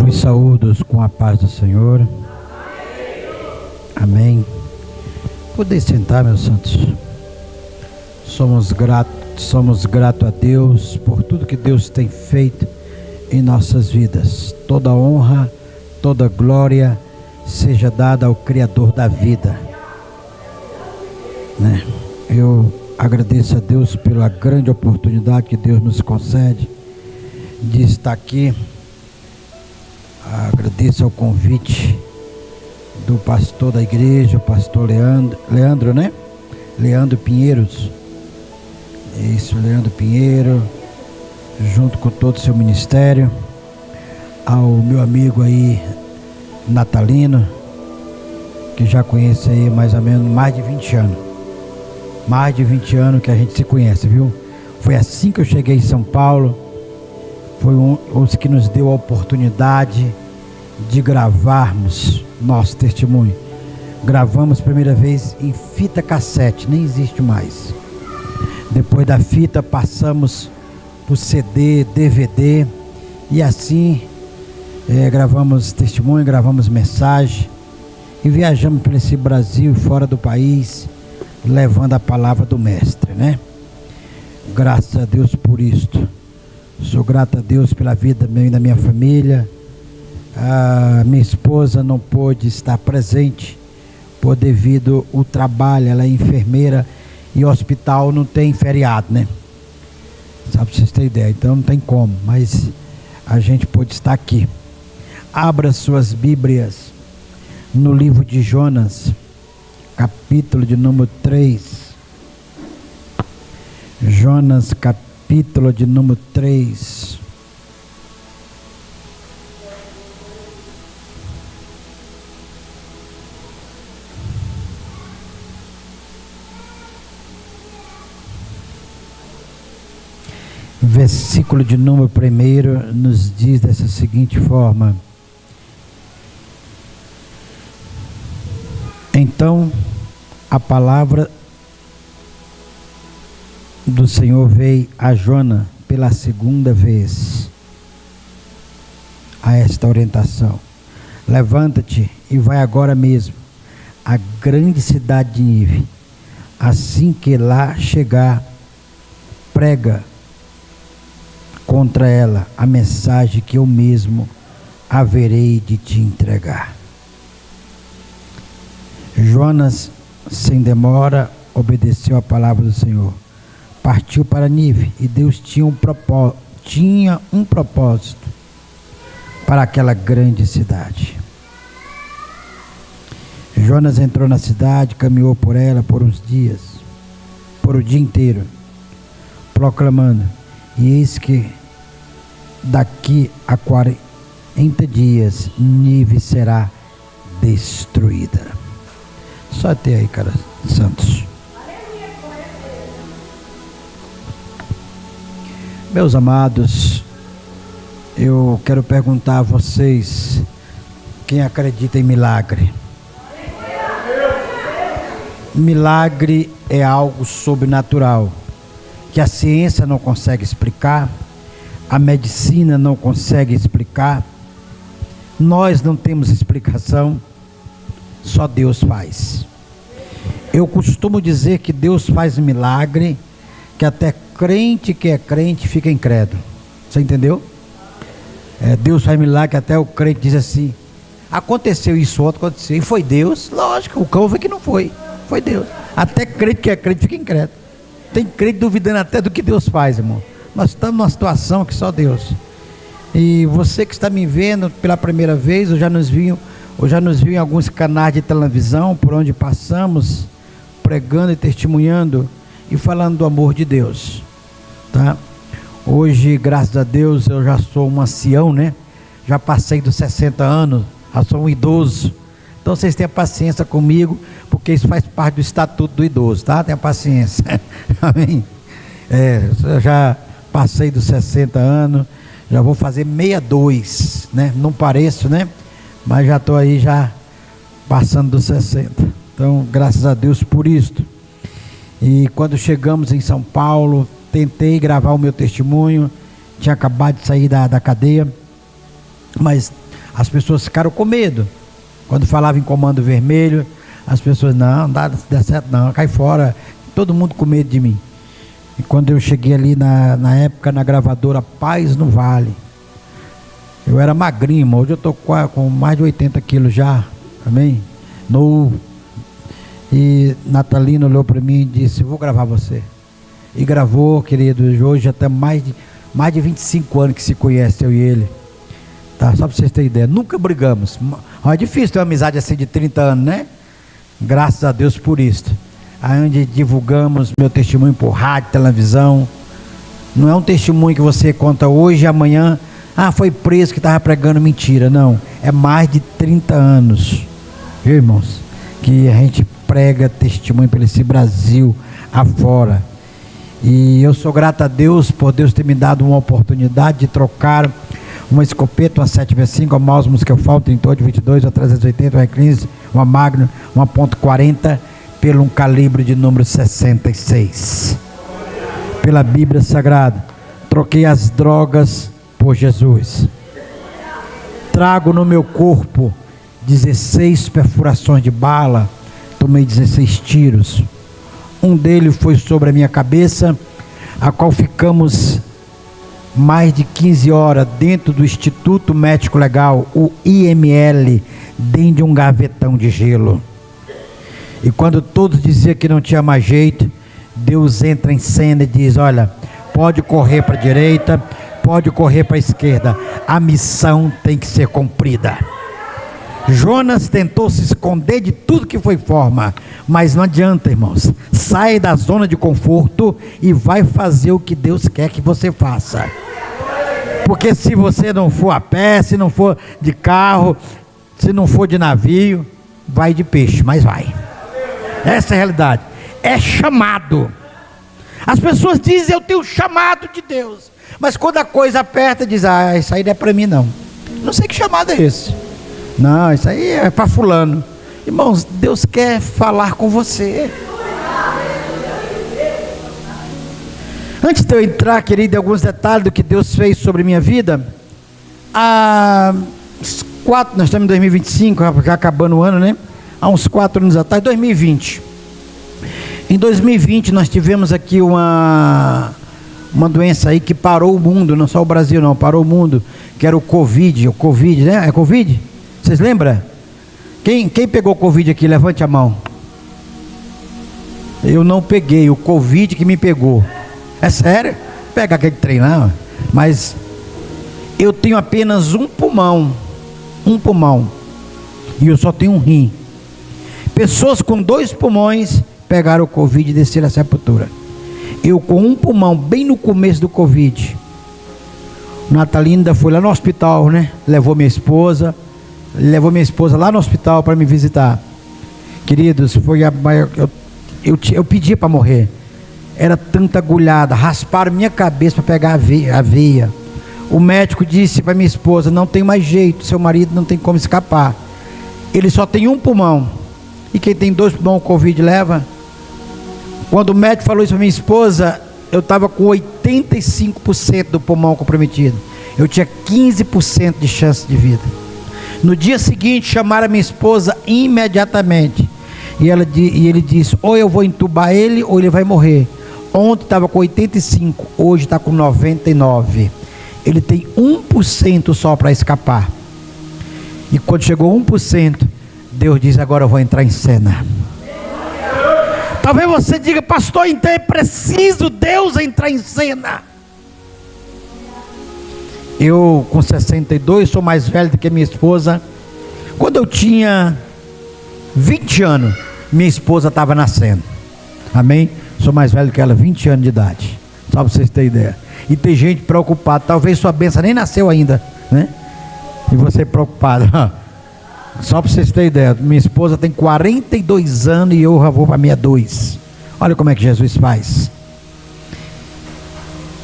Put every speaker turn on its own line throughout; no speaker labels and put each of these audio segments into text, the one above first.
Vos saúdo com a paz do Senhor. Amém. Podeis sentar, meus santos. Somos gratos a Deus por tudo que Deus tem feito em nossas vidas. Toda honra, toda glória seja dada ao Criador da vida, né? Eu agradeço a Deus pela grande oportunidade que Deus nos concede de estar aqui. Agradeço ao convite do pastor da igreja, o pastor Leandro, né? Leandro Pinheiros. Isso, Leandro Pinheiro, junto com todo o seu ministério. Ao meu amigo aí, Natalino, que já conheço aí mais ou menos mais de 20 anos. Mais de 20 anos que a gente se conhece, viu? Foi assim que eu cheguei em São Paulo. Foi os que nos deu a oportunidade de gravarmos nosso testemunho. Gravamos a primeira vez em fita cassete, nem existe mais. Depois da fita passamos por CD, DVD, e assim gravamos testemunho, gravamos mensagem e viajamos por esse Brasil e fora do país, levando a palavra do mestre, né? Graças a Deus por isto. Sou grato a Deus pela vida minha e da minha família. A minha esposa não pôde estar presente devido ao trabalho. Ela é enfermeira e o hospital não tem feriado, né? Só para vocês terem ideia. Então não tem como, mas a gente pôde estar aqui. Abra suas Bíblias no livro de Jonas, capítulo de número 3. Jonas, capítulo de número 3. Versículo de número 1 nos diz dessa seguinte forma: Então a palavra do Senhor veio a Jonas pela segunda vez a esta orientação: levanta-te e vai agora mesmo à grande cidade de Nínive. Assim que lá chegar, prega contra ela a mensagem que eu mesmo haverei de te entregar. Jonas, sem demora, obedeceu a palavra do Senhor. Partiu para Nínive, e Deus tinha um propósito para aquela grande cidade. Jonas entrou na cidade, caminhou por ela por uns dias, por o dia inteiro, proclamando: e eis que daqui a 40 dias Nínive será destruída. Só até aí, cara, santos. Meus amados, eu quero perguntar a vocês: quem acredita em milagre? Milagre é algo sobrenatural que a ciência não consegue explicar, a medicina não consegue explicar, nós não temos explicação, só Deus faz. Eu costumo dizer que Deus faz milagre, que até crente que é crente fica incrédulo. Você entendeu? Deus faz milagre que até o crente diz assim: aconteceu isso, outro aconteceu, e foi Deus? Lógico, o cão foi que não foi, foi Deus. Até crente que é crente fica incrédulo. Tem crente duvidando até do que Deus faz, irmão. Nós estamos numa situação que só Deus. E você que está me vendo pela primeira vez, ou já nos viu em alguns canais de televisão por onde passamos, pregando e testemunhando e falando do amor de Deus, tá? Hoje, graças a Deus, eu já sou um ancião, né? Já passei dos 60 anos, já sou um idoso. Então vocês tenham paciência comigo, porque isso faz parte do estatuto do idoso, tá? Tenha paciência. Amém? Eu já passei dos 60 anos, já vou fazer 62, né? Não pareço, né? Mas já estou aí já passando dos 60. Então, graças a Deus por isto. E quando chegamos em São Paulo, tentei gravar o meu testemunho, tinha acabado de sair da cadeia, mas As pessoas ficaram com medo. Quando falava em comando vermelho, as pessoas, não dá certo não, cai fora. Todo mundo com medo de mim. E quando eu cheguei ali na época na gravadora Paz no Vale, eu era magrinho, hoje eu estou com mais de 80 quilos já, amém? Novo. E Natalina olhou para mim e disse, vou gravar você. E gravou, querido, hoje já tem mais de 25 anos que se conhece, eu e ele. Tá, só para vocês terem ideia, nunca brigamos. É difícil ter uma amizade assim de 30 anos, né? Graças a Deus por isso. Aí onde divulgamos meu testemunho por rádio, televisão. Não é um testemunho que você conta hoje e amanhã, foi preso que estava pregando mentira. Não, é mais de 30 anos, viu, irmãos, que a gente prega testemunho pelo esse Brasil afora. E eu sou grato a Deus por Deus ter me dado uma oportunidade de trocar uma escopeta, uma 7,5, uma mouse musical Fall 38-22, uma 380, uma 15, uma Magnum, uma .40, pelo um calibre de número 66. Pela Bíblia Sagrada. Troquei as drogas por Jesus. Trago no meu corpo 16 perfurações de bala. Tomei 16 tiros. Um deles foi sobre a minha cabeça, a qual ficamos mais de 15 horas dentro do Instituto Médico Legal, o IML, dentro de um gavetão de gelo. E quando todos diziam que não tinha mais jeito, Deus entra em cena e diz, olha, pode correr para a direita, pode correr para a esquerda, a missão tem que ser cumprida. Jonas tentou se esconder de tudo que foi forma, mas não adianta, irmãos. Sai da zona de conforto e vai fazer o que Deus quer que você faça. Porque se você não for a pé, se não for de carro, se não for de navio, vai de peixe, mas vai. Essa é a realidade. É chamado. As pessoas dizem, eu tenho chamado de Deus, mas quando a coisa aperta, diz, isso aí não é para mim não. Não sei que chamado é esse. Não, isso aí é para fulano. Irmãos, Deus quer falar com você. Antes de eu entrar, querido, em alguns detalhes do que Deus fez sobre minha vida, nós estamos em 2025, já acabando o ano, né? Há uns 4 anos atrás, 2020. Em 2020 nós tivemos aqui uma doença aí que parou o mundo, não só o Brasil não, parou o mundo, que era o Covid, né? É Covid? Vocês lembram? Quem pegou Covid aqui? Levante a mão. Eu não peguei, o Covid que me pegou. É sério? Pega aquele trem lá. Mas eu tenho apenas um pulmão. E eu só tenho um rim. Pessoas com 2 pulmões pegaram o Covid e desceram a sepultura. Eu com um pulmão, bem no começo do Covid. Natalina foi lá no hospital, né? Levou minha esposa lá no hospital para me visitar. Queridos, eu pedi para morrer. Era tanta agulhada, rasparam minha cabeça para pegar a veia. O médico disse para minha esposa, não tem mais jeito, seu marido não tem como escapar. Ele só tem um pulmão. E quem tem 2 pulmões, o Covid leva. Quando o médico falou isso para minha esposa, eu estava com 85% do pulmão comprometido. Eu tinha 15% de chance de vida. No dia seguinte, chamaram a minha esposa imediatamente. E ele disse, ou eu vou entubar ele, ou ele vai morrer. Ontem estava com 85, hoje está com 99. Ele tem 1% só para escapar. E quando chegou 1%, Deus diz, agora eu vou entrar em cena. Talvez você diga, pastor, então é preciso Deus entrar em cena. Eu com 62, sou mais velho do que minha esposa. Quando eu tinha 20 anos, minha esposa estava nascendo. Amém? Sou mais velho que ela, 20 anos de idade. Só para vocês terem ideia. E tem gente preocupada, talvez sua bênção nem nasceu ainda, né? E você preocupado. Só para vocês terem ideia, minha esposa tem 42 anos e eu já vou para 62. Olha como é que Jesus faz.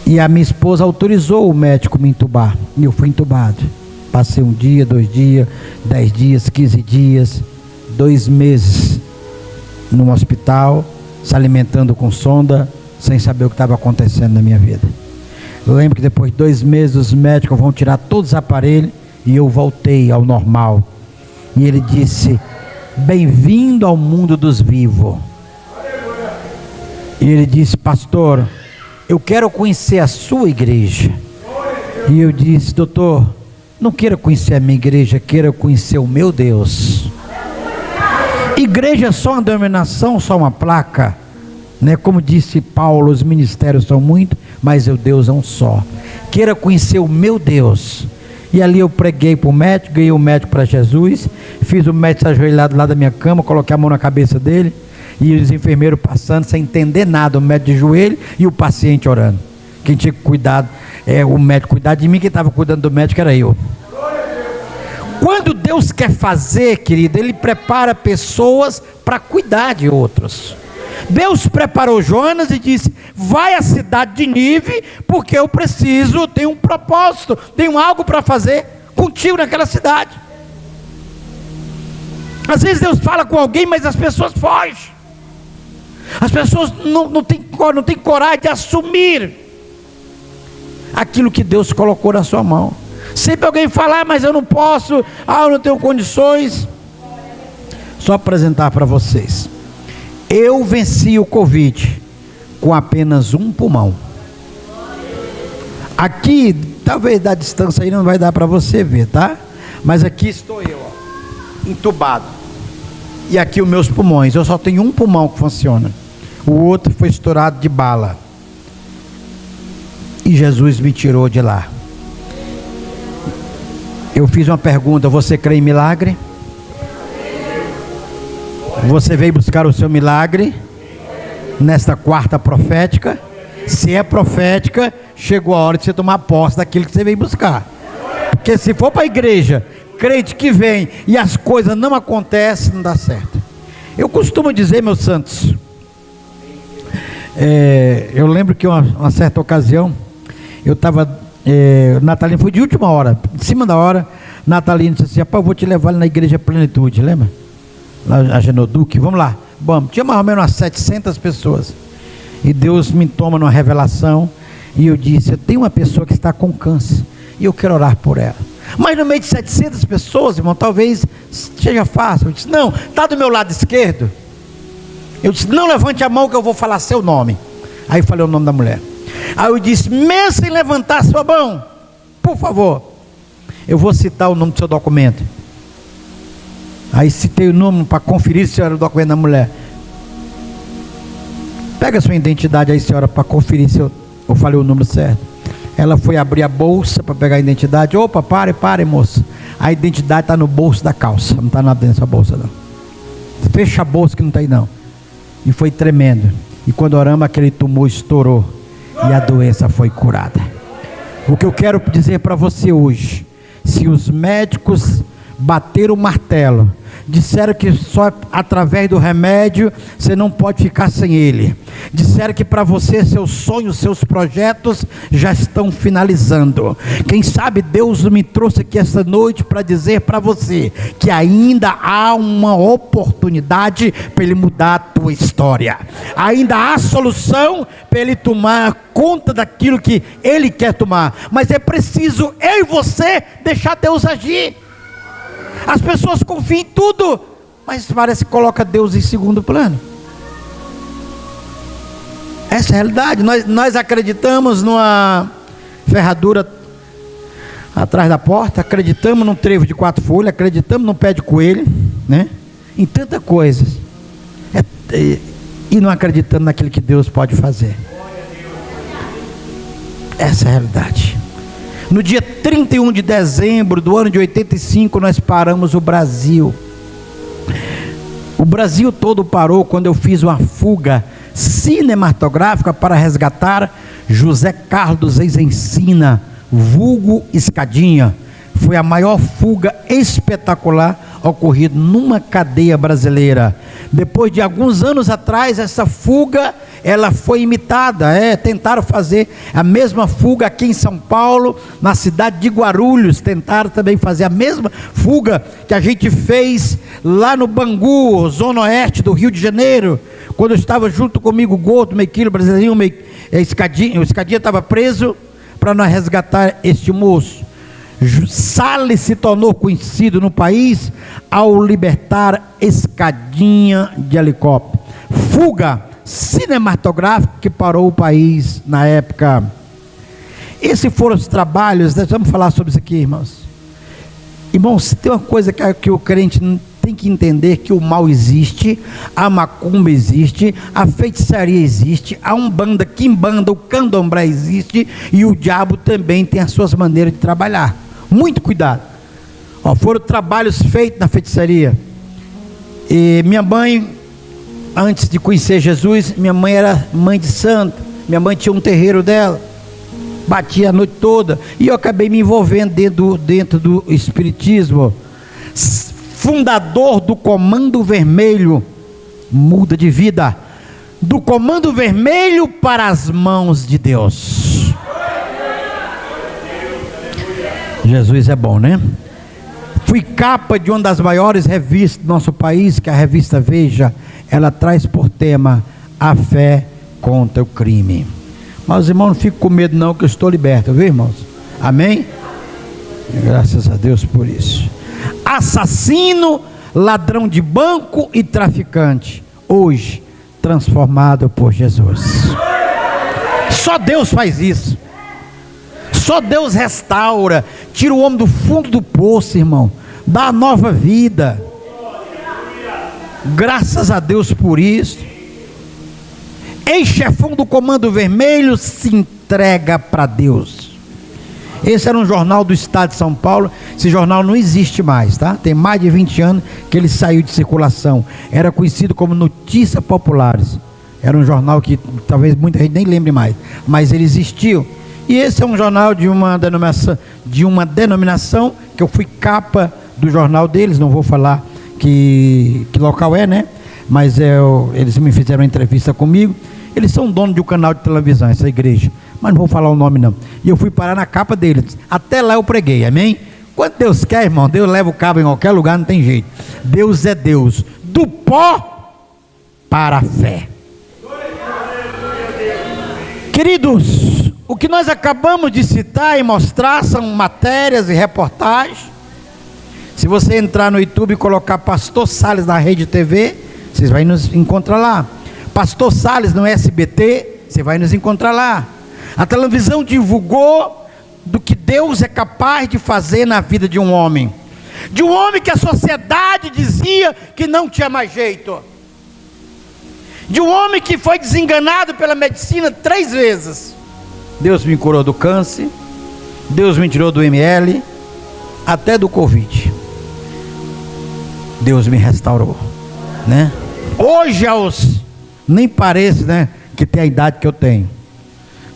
E a minha esposa autorizou o médico me entubar. E eu fui entubado. Passei 1 dia, 2 dias, 10 dias, 15 dias, 2 meses no hospital, se alimentando com sonda, sem saber o que estava acontecendo na minha vida. Eu lembro que depois de 2 meses os médicos vão tirar todos os aparelhos e eu voltei ao normal. E ele disse: bem-vindo ao mundo dos vivos. E ele disse: pastor, eu quero conhecer a sua igreja. E eu disse: doutor, não queira conhecer a minha igreja, queira conhecer o meu Deus. Igreja é só uma denominação, só uma placa, né? Como disse Paulo, os ministérios são muitos, mas o Deus é um só. Queira conhecer o meu Deus. E ali eu preguei para o médico, ganhei o médico para Jesus, fiz o médico ajoelhado lá da minha cama, coloquei a mão na cabeça dele, e os enfermeiros passando sem entender nada, o médico de joelho e o paciente orando. Quem tinha que cuidar, o médico cuidar de mim, quem estava cuidando do médico era eu. Quando Deus quer fazer, querido, Ele prepara pessoas para cuidar de outros. Deus preparou Jonas e disse: vai à cidade de Nínive, porque eu preciso, tenho um propósito, tenho algo para fazer contigo naquela cidade. Às vezes Deus fala com alguém, mas as pessoas fogem. As pessoas não têm coragem de assumir aquilo que Deus colocou na sua mão. Sempre alguém fala: mas eu não posso, eu não tenho condições. Só apresentar para vocês, eu venci o Covid com apenas um pulmão. Aqui, talvez da distância aí não vai dar para você ver, tá? Mas aqui estou eu, entubado. E aqui os meus pulmões, eu só tenho um pulmão que funciona. O outro foi estourado de bala. E Jesus me tirou de lá. Eu fiz uma pergunta: você crê em milagre? Você veio buscar o seu milagre nesta quarta profética? Se é profética, chegou a hora de você tomar posse daquilo que você veio buscar. Porque se for para a igreja, crente que vem e as coisas não acontecem, não dá certo. Eu costumo dizer, meus santos, eu lembro que uma certa ocasião, eu estava, Natalino foi de última hora, em cima da hora. Natalino disse assim: rapaz, eu vou te levar na igreja Plenitude, lembra? Lá na Genoduque, vamos lá, vamos. Tinha mais ou menos umas 700 pessoas, e Deus me toma numa revelação, e eu disse: eu tenho uma pessoa que está com câncer, e eu quero orar por ela. Mas no meio de 700 pessoas, irmão, talvez seja fácil. Eu disse: não, está do meu lado esquerdo. Eu disse: não levante a mão que eu vou falar seu nome. Aí falei o nome da mulher. Aí eu disse: mesmo sem levantar sua mão, por favor, eu vou citar o nome do seu documento. Aí citei o nome para conferir se era o documento da mulher. Pega a sua identidade aí, senhora, para conferir se eu falei o número certo. Ela foi abrir a bolsa para pegar a identidade. Opa, pare, moça. A identidade está no bolso da calça, não está nada dentro dessa bolsa, não. Fecha a bolsa que não está aí, não. E foi tremendo. E quando oramos, aquele tumor estourou e a doença foi curada. O que eu quero dizer para você hoje: se os médicos bateram o martelo, disseram que só através do remédio você não pode ficar sem ele, disseram que para você seus sonhos, seus projetos já estão finalizando. Quem sabe Deus me trouxe aqui essa noite para dizer para você que ainda há uma oportunidade para Ele mudar a tua história, ainda há solução para Ele tomar conta daquilo que Ele quer tomar, mas é preciso eu e você deixar Deus agir. As pessoas confiam em tudo, mas parece que coloca Deus em segundo plano. Essa é a realidade. Nós acreditamos numa ferradura atrás da porta, acreditamos num trevo de 4 folhas, acreditamos num pé de coelho, né? Em tanta coisa, e não acreditamos naquilo que Deus pode fazer. Essa é a realidade. No dia 31 de dezembro do ano de 85, nós paramos o Brasil. O Brasil todo parou quando eu fiz uma fuga cinematográfica para resgatar José Carlos Ex-Ensina, vulgo Escadinha. Foi a maior fuga espetacular ocorrida numa cadeia brasileira. Depois de alguns anos atrás, essa fuga ela foi imitada, tentaram fazer a mesma fuga aqui em São Paulo, na cidade de Guarulhos, tentaram também fazer a mesma fuga que a gente fez lá no Bangu, zona oeste do Rio de Janeiro, quando eu estava junto comigo, o Gordo, meio quilo, brasileirinho, Escadinha, o Escadinha estava preso, para nós resgatar este moço. Salles se tornou conhecido no país ao libertar escadinha de helicóptero. Fuga cinematográfica que parou o país na época. Esses foram os trabalhos. Nós vamos falar sobre isso aqui, irmãos. Irmãos, tem uma coisa que o crente tem que entender: que o mal existe, a macumba existe, a feitiçaria existe, a umbanda, quimbanda, o candomblé existe, e o diabo também tem as suas maneiras de trabalhar. Muito cuidado. Foram trabalhos feitos na feitiçaria. E minha mãe, antes de conhecer Jesus, minha mãe era mãe de santo. Minha mãe tinha um terreiro dela, batia a noite toda, e eu acabei me envolvendo dentro do espiritismo. Fundador do Comando Vermelho, muda de vida, do Comando Vermelho para as mãos de Deus. Jesus é bom, né? Fui capa de uma das maiores revistas do nosso país, que é a revista Veja. Ela traz por tema a fé contra o crime. Mas irmãos, não fico com medo não, que eu estou liberto, viu, irmãos? Amém? Graças a Deus por isso. Assassino, ladrão de banco e traficante, hoje transformado por Jesus. Só Deus faz isso. Só Deus restaura, tira o homem do fundo do poço, irmão, dá nova vida. Graças a Deus por isso. Ex-chefão do Comando Vermelho se entrega para Deus. Esse era um jornal do estado de São Paulo. Esse jornal não existe mais, tá? Tem mais de 20 anos que ele saiu de circulação. Era conhecido como Notícias Populares. Era um jornal que talvez muita gente nem lembre mais, mas ele existiu. E esse é um jornal de uma denominação que eu fui capa do jornal deles. Não vou falar que local é, né? Mas eles me fizeram uma entrevista comigo. Eles são donos de um canal de televisão, essa igreja, mas não vou falar o nome não. E eu fui parar na capa deles. Até lá eu preguei, amém? Quando Deus quer, irmão, Deus leva o cabo em qualquer lugar, não tem jeito. Deus é Deus, do pó para a fé. Queridos, o que nós acabamos de citar e mostrar são matérias e reportagens. Se você entrar no YouTube e colocar Pastor Salles na Rede TV, vocês vão nos encontrar lá. Pastor Salles no SBT, você vai nos encontrar lá. A televisão divulgou do que Deus é capaz de fazer na vida de um homem. De um homem que a sociedade dizia que não tinha mais jeito. De um homem que foi desenganado pela medicina 3 vezes. Deus me curou do câncer, Deus me tirou do ML, até do Covid. Deus me restaurou, né? Hoje nem parece, né, que tem a idade que eu tenho.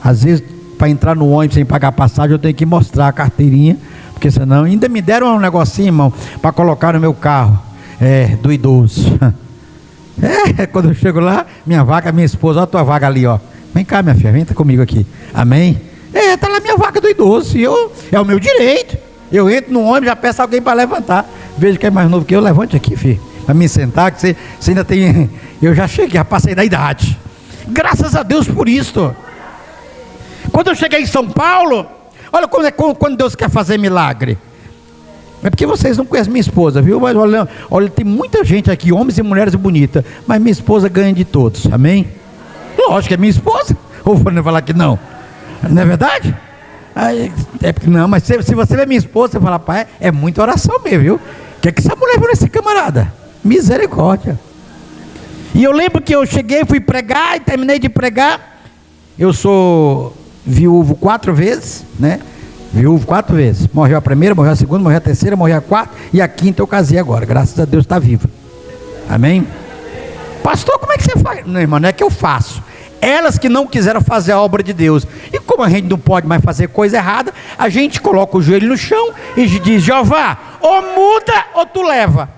Às vezes, para entrar no ônibus sem pagar passagem, eu tenho que mostrar a carteirinha, porque senão, ainda me deram um negocinho, irmão, para colocar no meu carro, do idoso. Quando eu chego lá, minha esposa, olha a tua vaga ali, ó. Vem cá, minha filha, vem comigo aqui. Amém? Tá lá minha vaga do idoso, e é o meu direito. Eu entro no ônibus, já peço alguém para levantar. Vejo que é mais novo que eu, levante aqui, filho, para me sentar, que você ainda tem. Eu já cheguei, já passei da idade. Graças a Deus por isso. Quando eu cheguei em São Paulo, olha quando Deus quer fazer milagre. É porque vocês não conhecem minha esposa, viu? Mas olha, tem muita gente aqui, homens e mulheres bonitas, mas minha esposa ganha de todos, amém? Lógico que é minha esposa. Ou vou falar que não? Não é verdade? Não, mas se você é minha esposa, você fala, pai, é muita oração mesmo, viu? O que é que essa mulher viu nesse camarada? Misericórdia. E eu lembro que eu cheguei, fui pregar e terminei de pregar. Eu sou viúvo 4 vezes, né? Viúvo 4 vezes. Morreu a primeira, morreu a segunda, morreu a terceira, morreu a quarta, e a quinta eu casei agora. Graças a Deus está vivo. Amém? Pastor, como é que você faz? Não, irmão, não é que eu faço. Elas que não quiseram fazer a obra de Deus. E como a gente não pode mais fazer coisa errada, a gente coloca o joelho no chão e diz, Jeová, ou muda ou tu leva.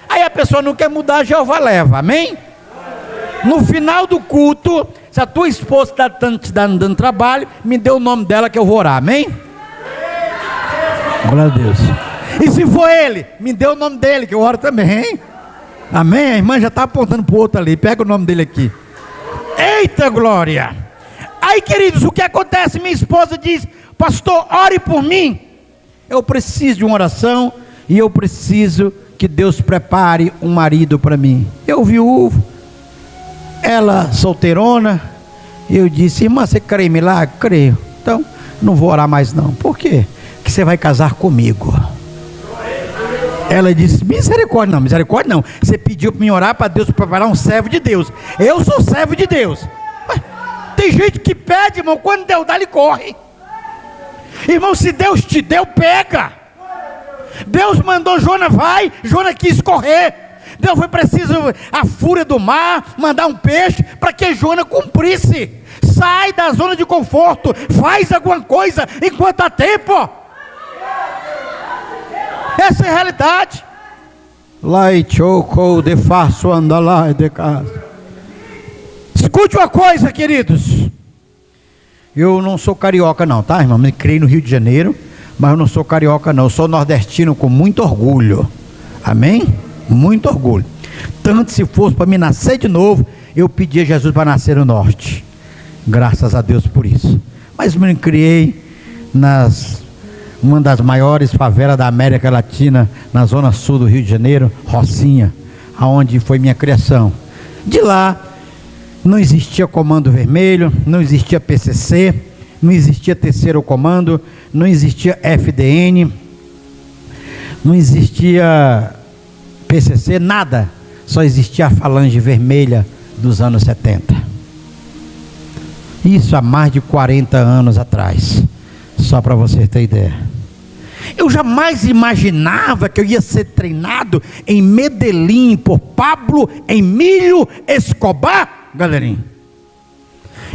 Aí a pessoa não quer mudar, Jeová leva. Amém? No final do culto, se a tua esposa está te dando trabalho, me dê o nome dela que eu vou orar. Amém? Glória a Deus. E se for ele, me dê o nome dele que eu oro também. Amém? A irmã já está apontando para o outro ali. Pega o nome dele aqui. Eita glória. Aí, queridos, o que acontece? Minha esposa diz, pastor, ore por mim. eu preciso de uma oração e eu preciso que Deus prepare um marido para mim. Eu viúvo, ela solteirona, eu disse: irmã, você crê em milagre? Creio. Então, não vou orar mais não. Por quê? Porque você vai casar comigo. Ela disse: misericórdia não. Você pediu para mim orar para Deus preparar um servo de Deus. Eu sou servo de Deus. Mas tem gente que pede, irmão, quando Deus dá, ele corre. Irmão, se Deus te deu, pega. Deus mandou Jonas, vai. Jonas quis correr. Deus foi preciso a fúria do mar, mandar um peixe para que Jonas cumprisse. Sai da zona de conforto, faz alguma coisa enquanto há tempo. Essa é a realidade. Escute uma coisa, queridos. Eu não sou carioca não, tá, irmão? Eu criei no Rio de Janeiro, mas eu não sou carioca não. Eu sou nordestino com muito orgulho. Amém? Muito orgulho. Tanto se fosse para me nascer de novo, eu pedi a Jesus para nascer no norte. Graças a Deus por isso. Mas me criei uma das maiores favelas da América Latina, na zona sul do Rio de Janeiro, Rocinha, aonde foi minha criação. De lá não existia Comando Vermelho, não existia PCC, não existia Terceiro Comando, não existia FDN, não existia PCC, nada. Só existia a Falange Vermelha dos anos 70. Isso há mais de 40 anos atrás, só para você ter ideia. Eu jamais imaginava que eu ia ser treinado em Medellín por Pablo Emílio Escobar, galerinha.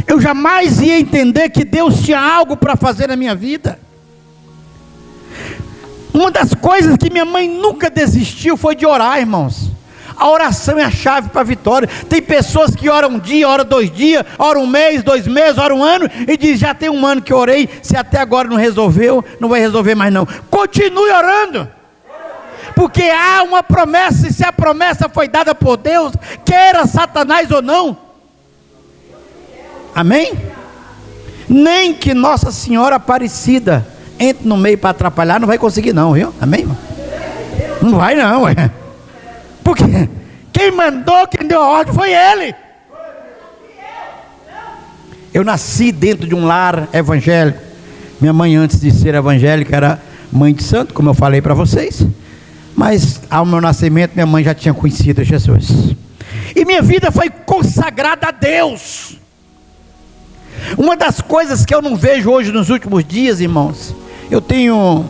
Eu jamais ia entender que Deus tinha algo para fazer na minha vida. Uma das coisas que minha mãe nunca desistiu foi de orar, irmãos. A oração é a chave para a vitória. Tem pessoas que oram um dia, oram 2 dias, oram 1 mês, 2 meses, oram 1 ano e diz: já tem 1 ano que orei, se até agora não resolveu, não vai resolver mais não. Continue orando, porque há uma promessa, e se a promessa foi dada por Deus, queira Satanás ou não. Amém? Nem que Nossa Senhora Aparecida entre no meio para atrapalhar, não vai conseguir não, viu? Amém, irmão? Não vai não, ué. Porque quem mandou, quem deu a ordem foi ele. Eu nasci dentro de um lar evangélico. Minha mãe, antes de ser evangélica, era mãe de santo, como eu falei para vocês. Mas ao meu nascimento, minha mãe já tinha conhecido Jesus. E minha vida foi consagrada a Deus. Uma das coisas que eu não vejo hoje nos últimos dias, irmãos, eu tenho...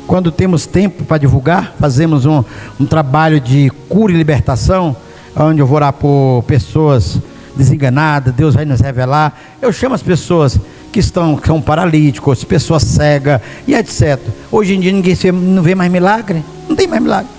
Quando temos tempo para divulgar, fazemos um trabalho de cura e libertação, onde eu vou orar por pessoas desenganadas, Deus vai nos revelar. Eu chamo as pessoas que são paralíticos, pessoas cegas e etc. Hoje em dia ninguém não vê mais milagre, não tem mais milagre.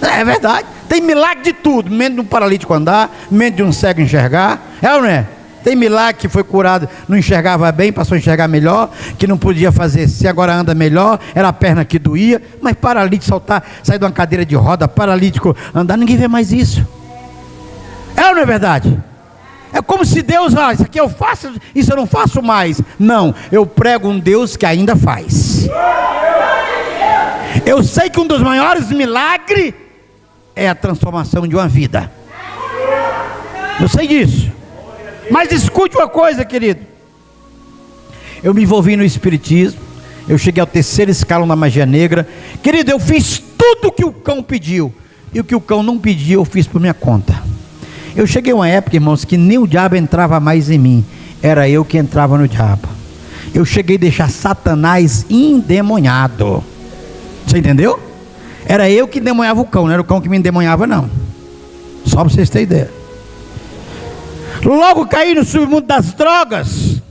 É verdade, tem milagre de tudo, menos de um paralítico andar, menos de um cego enxergar, é ou não é? Tem milagre que foi curado, não enxergava bem, passou a enxergar melhor, que não podia fazer, se agora anda melhor, era a perna que doía, mas paralítico sair de uma cadeira de roda, paralítico andar, ninguém vê mais isso. É ou não é verdade? É como se Deus, isso aqui eu faço, isso eu não faço mais. Não, eu prego um Deus que ainda faz. Eu sei que um dos maiores milagres é a transformação de uma vida. Eu sei disso. Mas escute uma coisa, querido. Eu me envolvi no espiritismo. Eu cheguei ao 3º escalão da magia negra. Querido, eu fiz tudo o que o cão pediu. E o que o cão não pediu, eu fiz por minha conta. Eu cheguei a uma época, irmãos, que nem o diabo entrava mais em mim. Era eu que entrava no diabo. Eu cheguei a deixar Satanás endemoniado. Você entendeu? Era eu que endemoniava o cão, não era o cão que me endemoniava não. Só para vocês terem ideia. Logo caí no submundo das drogas,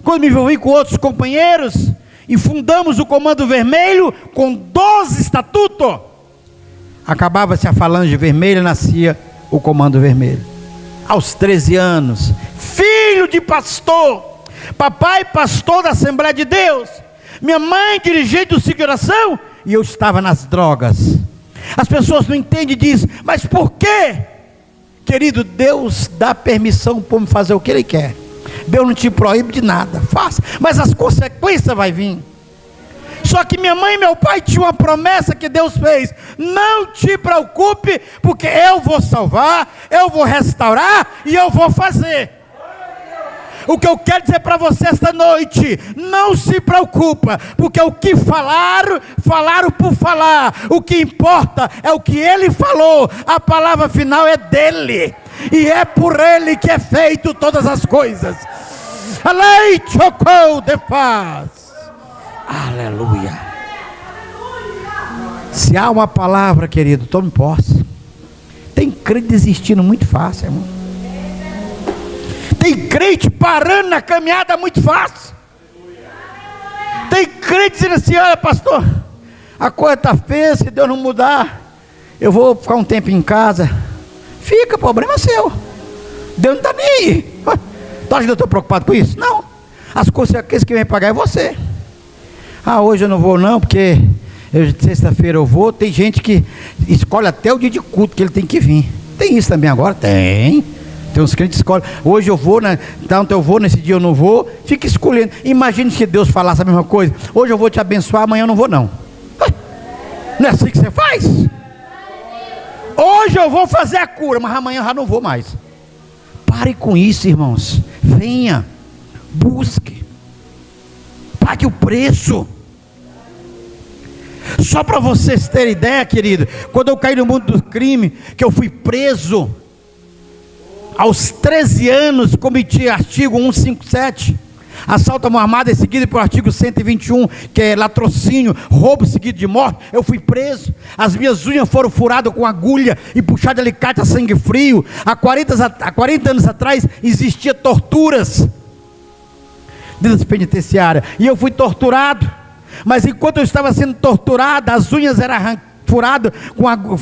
quando me envolvi com outros companheiros, e fundamos o Comando Vermelho com 12 estatutos. Acabava-se a Falange Vermelha, nascia o Comando Vermelho. Aos 13 anos, filho de pastor, papai pastor da Assembleia de Deus, minha mãe dirigente do ciclo de oração, e eu estava nas drogas. As pessoas não entendem e dizem: mas por quê? Querido, Deus dá permissão para me fazer o que Ele quer. Deus não te proíbe de nada, faça, mas as consequências vai vir. Só que minha mãe e meu pai tinham uma promessa que Deus fez: não te preocupe, porque eu vou salvar, eu vou restaurar e eu vou fazer. O que eu quero dizer para você esta noite: não se preocupa, porque o que falaram, falaram por falar. O que importa é o que ele falou. A palavra final é dele, e é por ele que é feito todas as coisas. A lei chocou de paz. Aleluia. Se há uma palavra, querido, tome posse. Tem crente desistindo muito fácil, irmão. Tem crente parando na caminhada muito fácil. Tem crente dizendo assim: olha, pastor, a coisa está feia, se Deus não mudar, eu vou ficar um tempo em casa. Fica, problema seu. Deus não está nem aí. Tu acha que eu estou preocupado com isso? Não. As consequências que vem pagar é você. Ah, hoje eu não vou não, porque sexta-feira eu vou. Tem gente que escolhe até o dia de culto que ele tem que vir. Tem isso também agora? Tem uns crentes que escolhem: hoje eu vou, então eu vou, nesse dia eu não vou. Fica escolhendo. Imagine se Deus falasse a mesma coisa: hoje eu vou te abençoar, amanhã eu não vou não. Não é assim que você faz? Hoje eu vou fazer a cura, mas amanhã eu já não vou mais. Pare com isso, irmãos. Venha, busque, pague o preço. Só para vocês terem ideia, querido, quando eu caí no mundo do crime, que eu fui preso aos 13 anos, cometi artigo 157, assalto à mão armada, é seguido por artigo 121, que é latrocínio, roubo seguido de morte. Eu fui preso, as minhas unhas foram furadas com agulha e puxado de alicate a sangue frio. Há 40 anos atrás existia torturas dentro da penitenciária, e eu fui torturado. Mas enquanto eu estava sendo torturado, as unhas eram furadas,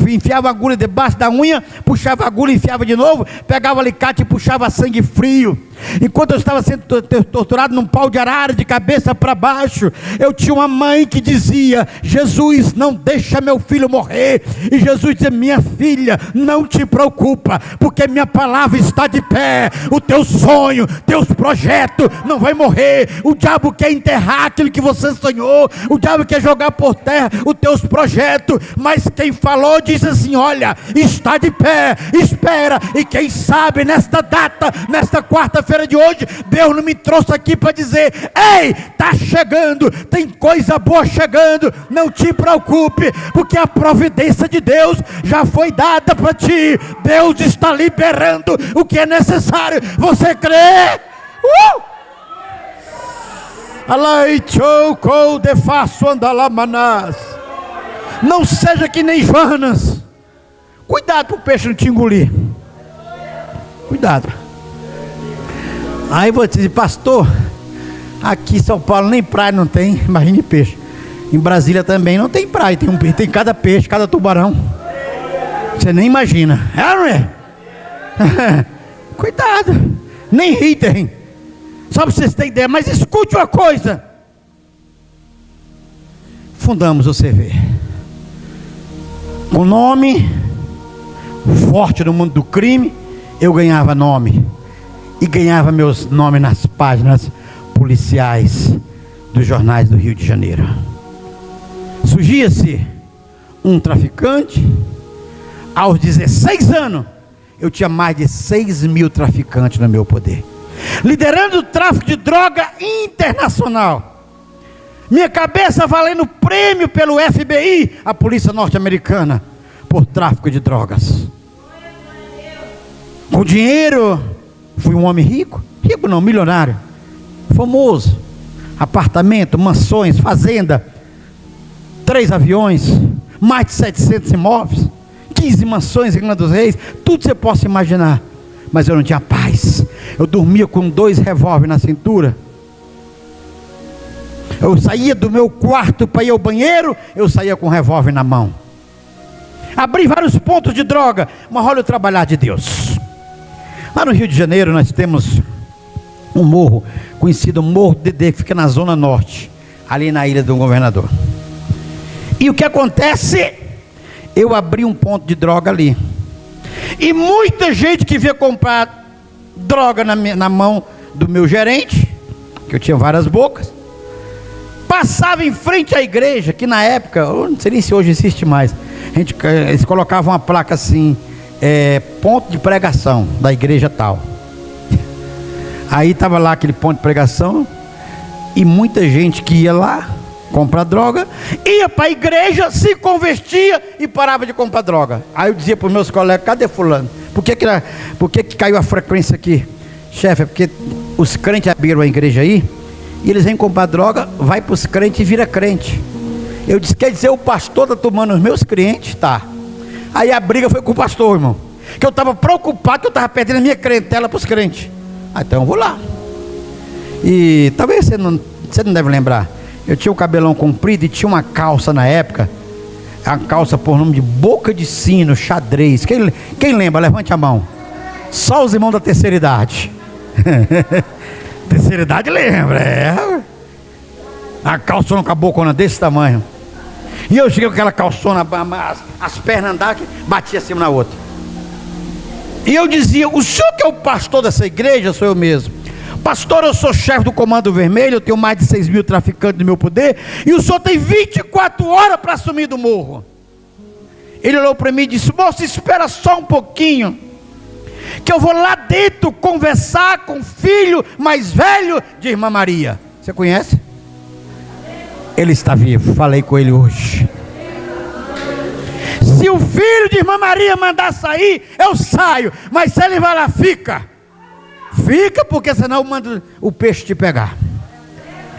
enfiava a agulha debaixo da unha, puxava a agulha, enfiava de novo, pegava o alicate e puxava sangue frio. Enquanto eu estava sendo torturado num pau de arara, de cabeça para baixo, eu tinha uma mãe que dizia: Jesus, não deixa meu filho morrer. E Jesus dizia: minha filha, não te preocupa, porque minha palavra está de pé. O teu sonho, teus projetos não vai morrer. O diabo quer enterrar aquilo que você sonhou, o diabo quer jogar por terra os teus projetos, mas quem falou disse assim: olha, está de pé, espera. E quem sabe nesta data, nesta quarta-feira de hoje, Deus não me trouxe aqui para dizer: ei, está chegando, tem coisa boa chegando, não te preocupe, porque a providência de Deus já foi dada para ti. Deus está liberando o que é necessário. Você crê? Não seja que nem Jonas. Cuidado para o peixe não te engolir. Cuidado. Aí vou te dizer: pastor, aqui em São Paulo nem praia não tem, imagine peixe. Em Brasília também não tem praia, tem cada peixe, cada tubarão. Você nem imagina. É, não é? Cuidado. Nem ri tem. Só para vocês terem ideia. Mas escute uma coisa. Fundamos o CV. Com nome forte no mundo do crime, eu ganhava nome. E ganhava meus nomes nas páginas policiais dos jornais do Rio de Janeiro. Surgia-se um traficante. Aos 16 anos, eu tinha mais de 6.000 traficantes no meu poder, liderando o tráfico de droga internacional. Minha cabeça valendo prêmio pelo FBI, a polícia norte-americana, por tráfico de drogas. Com dinheiro, fui um homem rico. Rico não, milionário, famoso. Apartamento, mansões, fazenda, 3 aviões, mais de 700 imóveis, 15 mansões em Angra dos Reis, tudo você possa imaginar. Mas eu não tinha paz. Eu dormia com 2 revólveres na cintura. Eu saía do meu quarto para ir ao banheiro, eu saía com um revólver na mão. Abri vários pontos de droga, mas olha o trabalhar de Deus. Lá no Rio de Janeiro nós temos um morro, conhecido Morro Dedê, que fica na zona norte, ali na Ilha do Governador. E o que acontece? Eu abri um ponto de droga ali, e muita gente que vinha comprar droga na mão do meu gerente, que eu tinha várias bocas, passava em frente à igreja, que na época, eu não sei nem se hoje existe mais, eles colocavam uma placa assim, ponto de pregação da igreja tal. Aí estava lá aquele ponto de pregação, e muita gente que ia lá comprar droga, ia para a igreja, se convertia e parava de comprar droga. Aí eu dizia para os meus colegas: cadê fulano? Por que caiu a frequência aqui? Chefe, é porque os crentes abriram a igreja aí, e eles vêm comprar droga, vai para os crentes e vira crente. Eu disse: quer dizer, o pastor está tomando os meus clientes? Tá. Aí a briga foi com o pastor, irmão, que eu estava preocupado, que eu estava perdendo a minha clientela para os crentes. Então eu vou lá. E talvez você não deve lembrar, eu tinha o cabelão comprido e tinha uma calça na época, a calça por nome de boca de sino, xadrez. Quem lembra? Levante a mão. Só os irmãos da terceira idade. Terceira idade lembra, a calçona com a bocona desse tamanho. E eu cheguei com aquela calçona, as pernas andavam, batia assim uma na outra. E eu dizia: o senhor que é o pastor dessa igreja? Sou eu mesmo. Pastor, eu sou chefe do Comando Vermelho, eu tenho mais de 6 mil traficantes no meu poder, e o senhor tem 24 horas para sumir do morro. Ele olhou para mim e disse: moço, espera só um pouquinho, que eu vou lá dentro conversar com o filho mais velho de irmã Maria. Você conhece? Ele está vivo, falei com ele hoje. Se o filho de irmã Maria mandar sair, eu saio, mas se ele vai lá, fica, porque senão eu mando o peixe te pegar.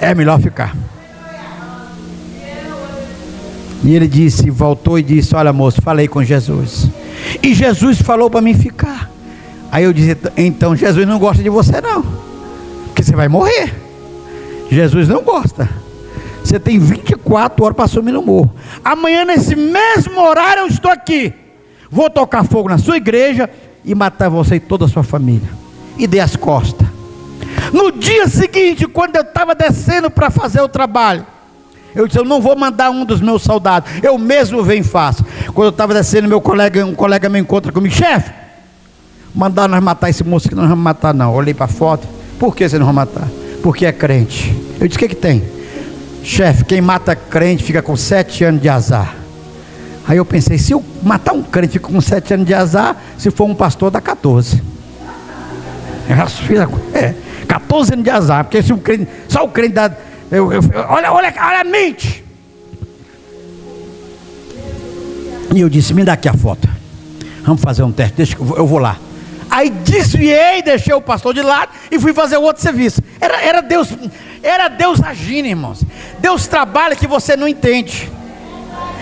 É melhor ficar. E ele disse, voltou e disse: olha, moço, falei com Jesus, e Jesus falou para mim ficar. Aí eu disse: então Jesus não gosta de você não, porque você vai morrer. Jesus não gosta. Você tem 24 horas para sumir no morro. Amanhã nesse mesmo horário eu estou aqui, vou tocar fogo na sua igreja e matar você e toda a sua família. E dei as costas. No dia seguinte, quando eu estava descendo para fazer o trabalho, eu disse: eu não vou mandar um dos meus soldados, eu mesmo venho e faço. Quando eu estava descendo, um colega me encontra comigo: chefe, mandaram nós matar esse moço que nós não vamos matar não. Olhei para a foto: por que você não vai matar? Porque é crente. Eu disse: o que tem? Chefe, quem mata crente fica com 7 anos de azar. Aí eu pensei: se eu matar um crente, fica com 7 anos de azar, se for um pastor dá 14. 14 anos de azar, porque se um crente, só o crente dá. Olha a mente. E eu disse: me dá aqui a foto, vamos fazer um teste, deixa que eu vou lá. Aí desviei, deixei o pastor de lado e fui fazer outro serviço. Era Deus agindo, irmãos. Deus trabalha que você não entende.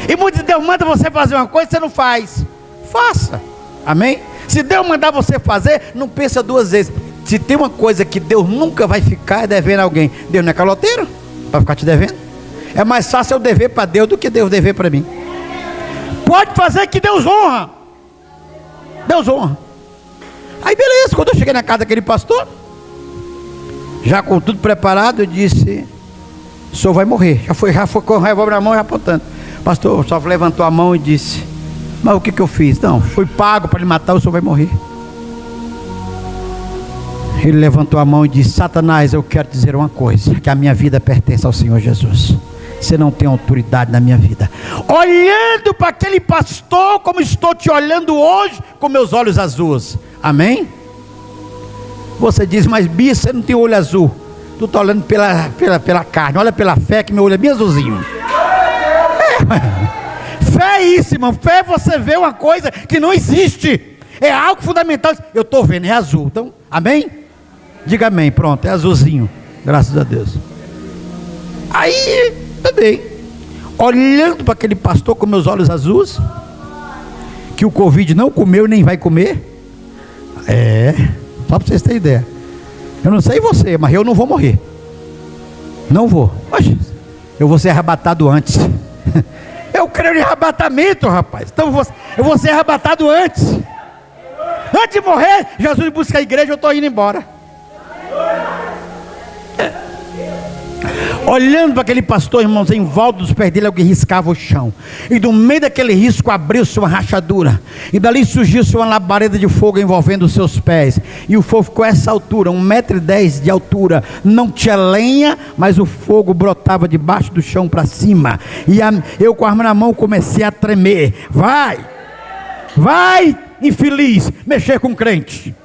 E muitos Deus manda você fazer uma coisa, você não faz. Faça, amém? Se Deus mandar você fazer, não pensa duas vezes. Se tem uma coisa que Deus nunca vai ficar, é devendo a alguém. Deus não é caloteiro para ficar te devendo. É mais fácil eu dever para Deus do que Deus dever para mim. Pode fazer que Deus honra. Deus honra. Aí beleza, quando eu cheguei na casa daquele pastor, já com tudo preparado, eu disse: o senhor vai morrer. Já foi com o revólver na mão, já apontando. O pastor só levantou a mão e disse: mas o que eu fiz? Não, fui pago para lhe matar, o senhor vai morrer. Ele levantou a mão e disse: Satanás, eu quero dizer uma coisa, que a minha vida pertence ao Senhor Jesus. Você não tem autoridade na minha vida. Olhando para aquele pastor, como estou te olhando hoje, com meus olhos azuis. Amém? Você diz: mas Bia, você não tem olho azul. Tu está olhando pela carne. Olha pela fé, que meu olho é bem azulzinho. Fé é isso, irmão. Fé é você ver uma coisa que não existe. É algo fundamental. Eu estou vendo, é azul. Então, amém? Diga amém. Pronto, é azulzinho. Graças a Deus. Aí, também, olhando para aquele pastor com meus olhos azuis, que o Covid não comeu nem vai comer. Só para vocês terem ideia. Eu não sei você, mas eu não vou morrer. Não vou. Oxe, eu vou ser arrebatado antes. Eu creio em arrebatamento, rapaz. Então eu vou ser arrebatado antes. Antes de morrer, Jesus busca a igreja, eu estou indo embora. Olhando para aquele pastor, irmãos, em volta dos pés dele alguém riscava o chão, e do meio daquele risco abriu-se uma rachadura, e dali surgiu-se uma labareda de fogo envolvendo os seus pés, e o fogo ficou a essa altura, 1,10 m de altura, não tinha lenha, mas o fogo brotava debaixo do chão para cima, e eu com a arma na mão comecei a tremer. Vai, infeliz, mexer com crente.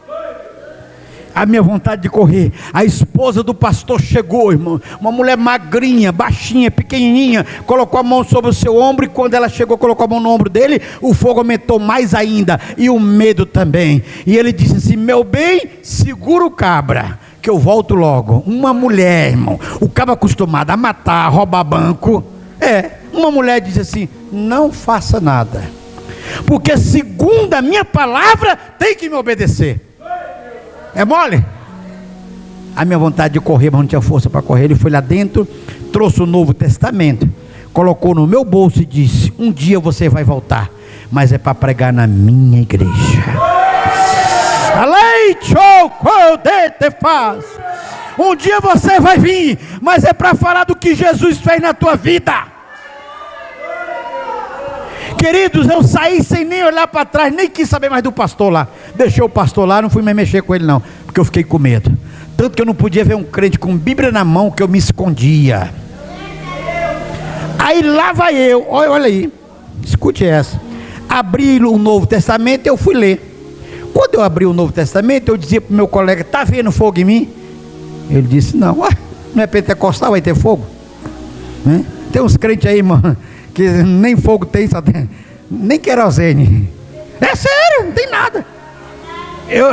A minha vontade de correr. A esposa do pastor chegou, irmão, uma mulher magrinha, baixinha, pequenininha, colocou a mão sobre o seu ombro, e quando ela chegou, colocou a mão no ombro dele, o fogo aumentou mais ainda, e o medo também, e ele disse assim: meu bem, segura o cabra, que eu volto logo. Uma mulher, irmão, o cabra acostumado a matar, a roubar banco, uma mulher disse assim: não faça nada, porque segundo a minha palavra, tem que me obedecer. É mole? A minha vontade de correr, mas não tinha força para correr. Ele foi lá dentro, trouxe o Novo Testamento, colocou no meu bolso e disse: um dia você vai voltar, mas é para pregar na minha igreja. Um dia você vai vir, mas é para falar do que Jesus fez na tua vida. Queridos, eu saí sem nem olhar para trás, nem quis saber mais do pastor lá. Deixei o pastor lá, não fui mais mexer com ele não, porque eu fiquei com medo. Tanto que eu não podia ver um crente com Bíblia na mão, que eu me escondia. Aí lá vai eu, olha aí, escute essa. Abri o Novo Testamento, eu fui ler. Quando eu abri o Novo Testamento, eu dizia para o meu colega: está vendo fogo em mim? Ele disse: não. Não é pentecostal, vai ter fogo, né? Tem uns crentes aí, irmão, que nem fogo tem, só tem, nem querosene. É sério, não tem nada. Eu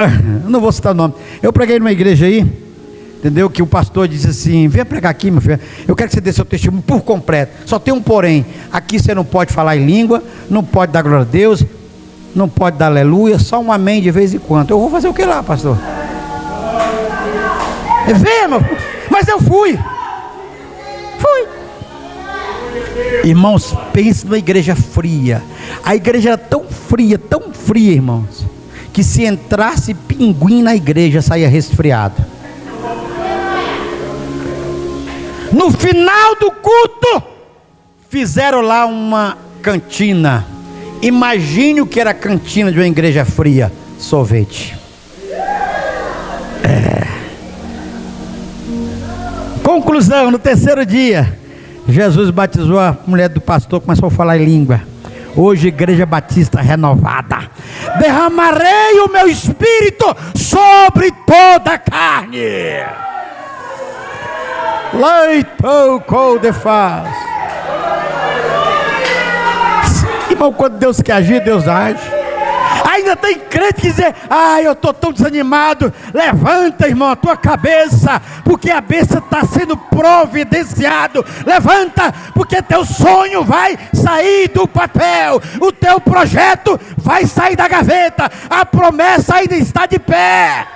não vou citar o nome. Eu preguei numa igreja aí, entendeu? Que o pastor disse assim: venha pregar aqui, meu filho, eu quero que você dê seu testemunho por completo. Só tem um porém: aqui você não pode falar em língua, não pode dar glória a Deus, não pode dar aleluia, só um amém de vez em quando. Eu vou fazer o que lá, pastor? Venha, meu filho. Mas eu fui. Irmãos, pense numa igreja fria. A igreja era tão fria, irmãos, que se entrasse pinguim na igreja, saía resfriado. No final do culto, fizeram lá uma cantina. Imagine o que era a cantina de uma igreja fria: sorvete. Conclusão: no terceiro dia, Jesus batizou a mulher do pastor, começou a falar em língua. Hoje, Igreja Batista Renovada. Derramarei o meu espírito sobre toda a carne. Leito de faz. Irmão, quando Deus quer agir, Deus age. Ainda tem crente que diz: eu estou tão desanimado. Levanta, irmão, a tua cabeça, porque a bênção está sendo providenciado. Levanta, porque teu sonho vai sair do papel, o teu projeto vai sair da gaveta, a promessa ainda está de pé.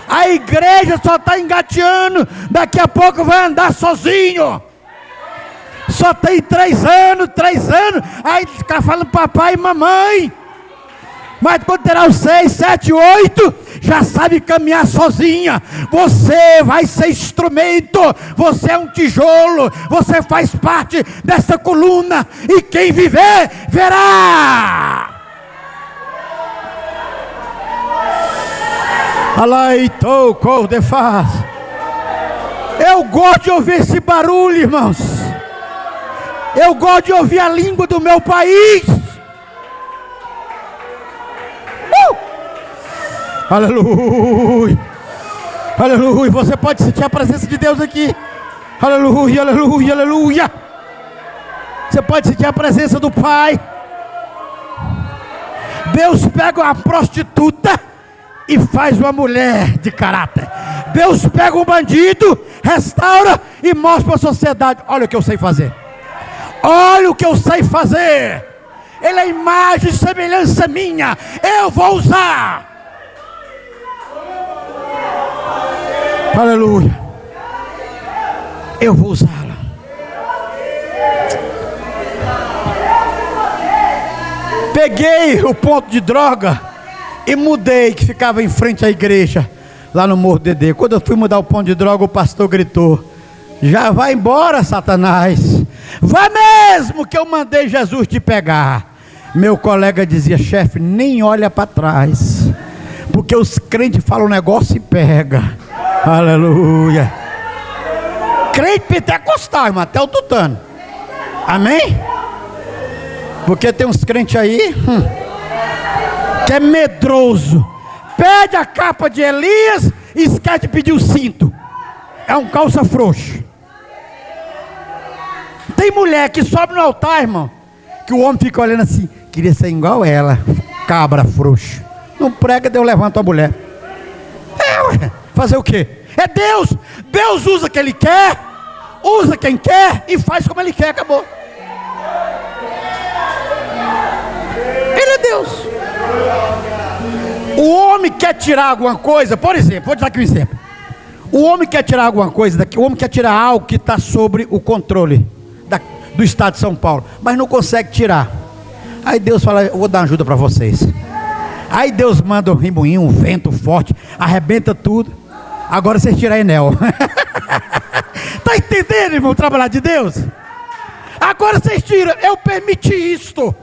A igreja só está engateando, daqui a pouco vai andar sozinho. Só tem 3 anos, aí fica falando papai e mamãe. Mas quando terá os 6, 7, 8, já sabe caminhar sozinha. Você vai ser instrumento, você é um tijolo, você faz parte dessa coluna, e quem viver, verá. Alaitou de faz. Eu gosto de ouvir esse barulho, irmãos. Eu gosto de ouvir a língua do meu país. Aleluia, aleluia. Você pode sentir a presença de Deus aqui. Aleluia, aleluia, aleluia. Você pode sentir a presença do Pai. Deus pega uma prostituta e faz uma mulher de caráter. Deus pega um bandido, restaura e mostra para a sociedade: olha o que eu sei fazer. Olha o que eu sei fazer. Ele é imagem e semelhança minha. Eu vou usar. Aleluia. Eu vou usá-la. Peguei o ponto de droga e mudei, que ficava em frente à igreja, lá no Morro Dedê. Quando eu fui mudar o ponto de droga, o pastor gritou: Já vai embora, Satanás. Vai mesmo que eu mandei Jesus te pegar. Meu colega dizia: chefe, nem olha para trás, porque os crentes falam um negócio e pega. Aleluia. Crente pentecostal, irmão, até o tutano. Amém? Porque tem uns crentes aí que é medroso. Pede a capa de Elias e esquece de pedir o cinto. É um calça frouxo. Tem mulher que sobe no altar, irmão, que o homem fica olhando assim: queria ser igual ela, cabra frouxo. Não prega, Deus levanta a mulher. Ué, fazer o quê? É Deus. Deus usa quem Ele quer, usa quem quer e faz como Ele quer, acabou. Ele é Deus. O homem quer tirar alguma coisa, por exemplo, vou dar aqui um exemplo. O homem quer tirar alguma coisa daqui, o homem quer tirar algo que está sobre o controle do estado de São Paulo, mas não consegue tirar. Aí Deus fala: eu vou dar ajuda para vocês. Aí Deus manda um remoinho, um vento forte, arrebenta tudo. Agora vocês tiram a Enel. Está entendendo, irmão, o trabalhar de Deus? Agora vocês tiram. Eu permiti isto.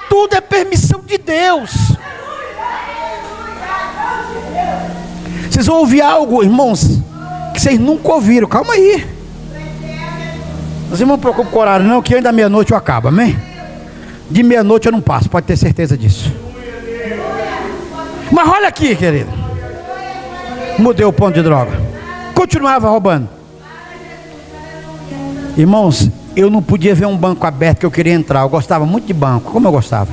Tudo é permissão de Deus. Vocês vão ouvir algo, irmãos, que vocês nunca ouviram. Calma aí. Os irmãos não preocupem com o horário não, que ainda meia-noite eu acabo, amém? De meia-noite eu não passo, pode ter certeza disso. Mas olha aqui, querido. Mudei o ponto de droga. Continuava roubando. Irmãos, eu não podia ver um banco aberto que eu queria entrar. Eu gostava muito de banco. Como eu gostava.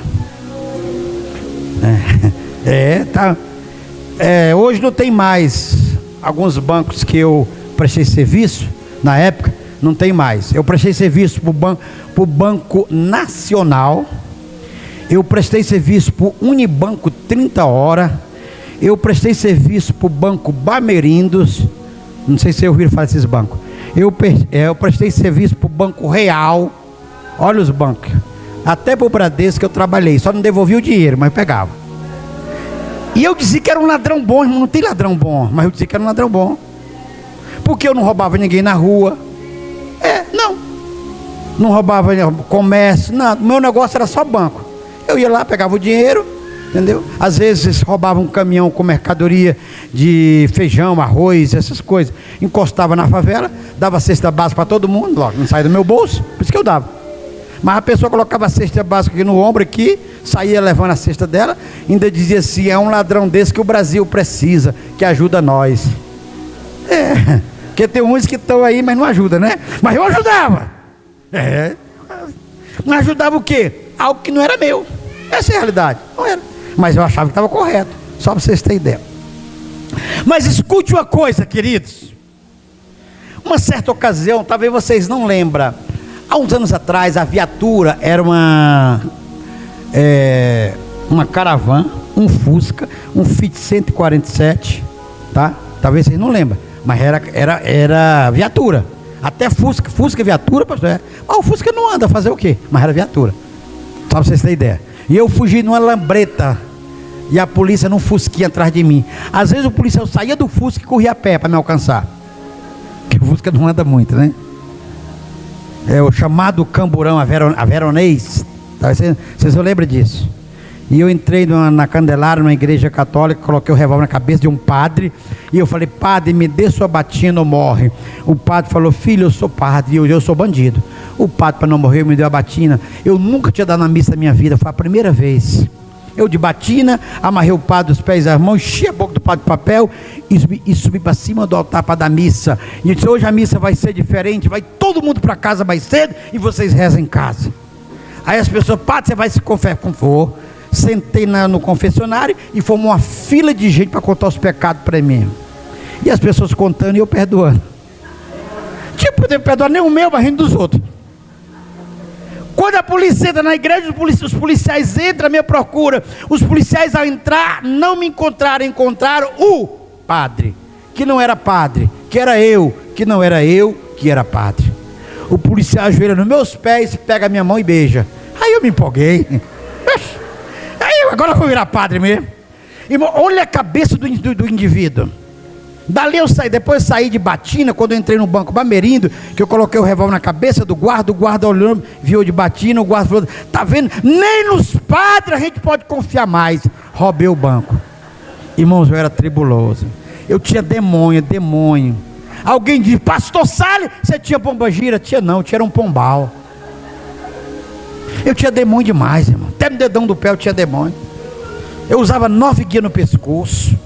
Tá. Hoje não tem mais. Alguns bancos que eu prestei serviço na época, não tem mais. Eu prestei serviço para o Banco Nacional. Eu prestei serviço para o Unibanco 30 Horas. Eu prestei serviço para o Banco Bamerindos. Não sei se vocês ouviram falar desses bancos. Eu prestei serviço para o Banco Real. Olha os bancos. Até para o Bradesco que eu trabalhei. Só não devolvi o dinheiro, mas eu pegava. E eu dizia que era um ladrão bom, irmão. Não tem ladrão bom, mas eu dizia que era um ladrão bom. Porque eu não roubava ninguém na rua. Não roubava comércio, nada. Meu negócio era só banco. Eu ia lá, pegava o dinheiro, entendeu? Às vezes roubava um caminhão com mercadoria de feijão, arroz, essas coisas. Encostava na favela, dava cesta básica para todo mundo, logo, não saía do meu bolso, por isso que eu dava. Mas a pessoa colocava a cesta básica aqui no ombro, aqui, saía levando a cesta dela, ainda dizia assim: é um ladrão desse que o Brasil precisa, que ajuda nós. Porque tem uns que estão aí, mas não ajuda, né? Mas eu ajudava. Não ajudava o quê? Algo que não era meu. Essa é a realidade. Não era. Mas eu achava que estava correto. Só para vocês terem ideia. Mas escute uma coisa, queridos. Uma certa ocasião, talvez vocês não lembram. Há uns anos atrás, a viatura era uma caravana, um Fusca, um Fit 147, tá? Talvez vocês não lembrem, mas era viatura. Até Fusca é viatura, pastor. Mas o Fusca não anda, fazer o quê? Mas era viatura. Só para vocês terem ideia. E eu fugi numa lambreta. E a polícia num Fusquinha atrás de mim. Às vezes o policial saía do Fusca e corria a pé para me alcançar. Porque o Fusca não anda muito, né? É o chamado camburão averonês. Vocês não lembram disso? E eu entrei na Candelária, numa igreja católica, coloquei o revólver na cabeça de um padre, e eu falei: padre, me dê sua batina ou morre. O padre falou: filho, eu sou padre, e eu sou bandido. O padre, para não morrer, me deu a batina. Eu nunca tinha dado na missa na minha vida, foi a primeira vez. Eu de batina, amarrei o padre dos pés e as mãos, enchi a boca do padre de papel e subi para cima do altar para dar missa. E eu disse: hoje a missa vai ser diferente, vai todo mundo para casa mais cedo e vocês rezam em casa. Aí as pessoas: padre, você vai se confessar? Como sentei no confessionário e formou uma fila de gente para contar os pecados para mim. E as pessoas contando e eu perdoando. Tipo, eu devo perdoar nem o meu, mas rindo dos outros. Quando a polícia entra na igreja, os policiais entram à minha procura. Os policiais, ao entrar, não me encontraram o padre, que não era padre, que era eu, que não era eu, que era padre. O policial ajoelha nos meus pés, pega a minha mão e beija. Aí eu me empolguei. Aí agora eu vou virar padre mesmo. Irmão, olha a cabeça do indivíduo. Dali eu saí, depois saí de batina, quando eu entrei no banco Bamerindo, que eu coloquei o revólver na cabeça do guarda olhando, viu de batina, o guarda falou, tá vendo? Nem nos padres a gente pode confiar mais. Roubei o banco. Irmãos, eu era tribuloso. Eu tinha demônio. Alguém disse, pastor Salles, você tinha pombagira? Tinha não, tinha um pombal. Eu tinha demônio demais, irmão. Até no dedão do pé eu tinha demônio. Eu usava 9 guias no pescoço.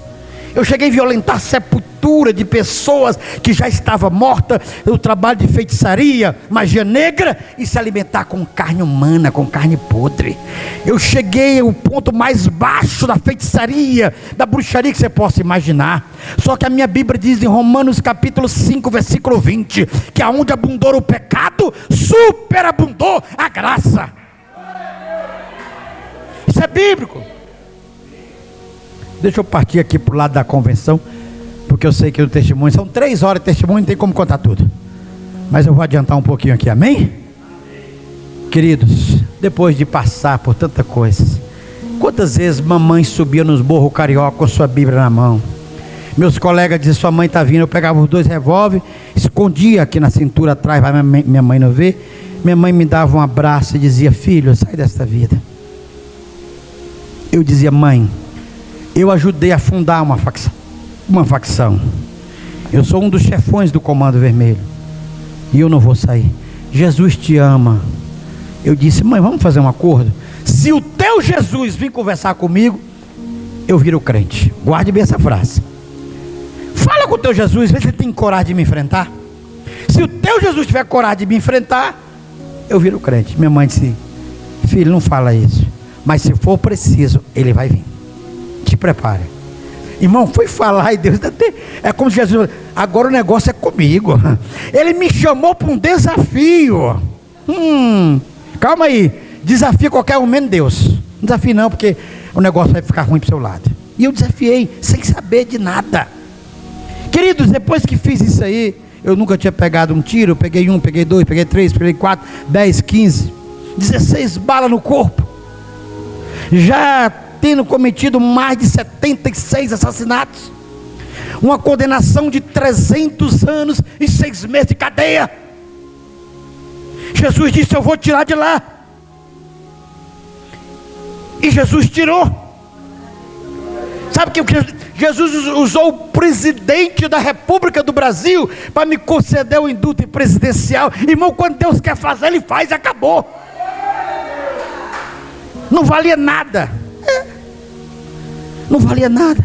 Eu cheguei a violentar a sepultura de pessoas que já estavam mortas, o trabalho de feitiçaria, magia negra, e se alimentar com carne humana, com carne podre. Eu cheguei ao ponto mais baixo da feitiçaria, da bruxaria que você possa imaginar. Só que a minha Bíblia diz em Romanos capítulo 5, versículo 20, que aonde abundou o pecado, superabundou a graça. Isso é bíblico. Deixa eu partir aqui para o lado da convenção, porque eu sei que o testemunho, são 3 horas de testemunho, não tem como contar tudo, mas eu vou adiantar um pouquinho aqui, amém? Queridos, depois de passar por tanta coisa, quantas vezes mamãe subia nos morros carioca com sua Bíblia na mão? Meus colegas diziam, sua mãe está vindo, eu pegava os 2 revólveres, escondia aqui na cintura atrás, para minha mãe não ver. Minha mãe me dava um abraço e dizia, filho, sai desta vida. Eu dizia, mãe, eu ajudei a fundar uma facção. Eu sou um dos chefões do Comando Vermelho. E eu não vou sair. Jesus te ama. Eu disse, mãe, vamos fazer um acordo? Se o teu Jesus vir conversar comigo, eu viro crente. Guarde bem essa frase. Fala com o teu Jesus, vê se ele tem coragem de me enfrentar. Se o teu Jesus tiver coragem de me enfrentar, eu viro crente. Minha mãe disse, filho, não fala isso. Mas se for preciso, ele vai vir. Te prepare. Irmão, foi falar e Deus é como se Jesus, agora o negócio é comigo. Ele me chamou para um desafio. Calma aí, desafio qualquer um menos Deus. Não desafio não, porque o negócio vai ficar ruim para o seu lado. E eu desafiei, sem saber de nada. Queridos, depois que fiz isso aí, eu nunca tinha pegado um tiro. Eu peguei 1, peguei 2, peguei 3, peguei 4, 10, 15, 16 balas no corpo. Já tendo cometido mais de 76 assassinatos, uma condenação de 300 anos e 6 meses de cadeia. Jesus disse, eu vou tirar de lá. E Jesus tirou. Sabe que Jesus usou o presidente da República do Brasil para me conceder o indulto presidencial. Irmão, quando Deus quer fazer, Ele faz e acabou. Não valia nada. Não valia nada.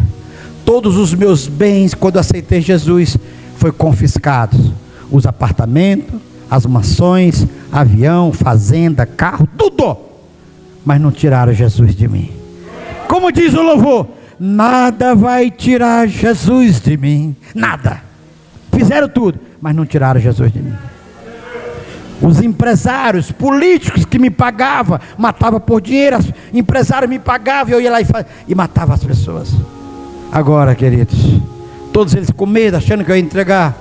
Todos os meus bens, quando aceitei Jesus, foi confiscados. Os apartamentos, as mansões, avião, fazenda, carro, tudo. Mas não tiraram Jesus de mim. Como diz o louvor, nada vai tirar Jesus de mim. Nada. Fizeram tudo, mas não tiraram Jesus de mim. Os empresários, políticos que me pagavam, matavam por dinheiro. Empresários me pagavam e eu ia lá e matava as pessoas. Agora, queridos, todos eles com medo, achando que eu ia entregar.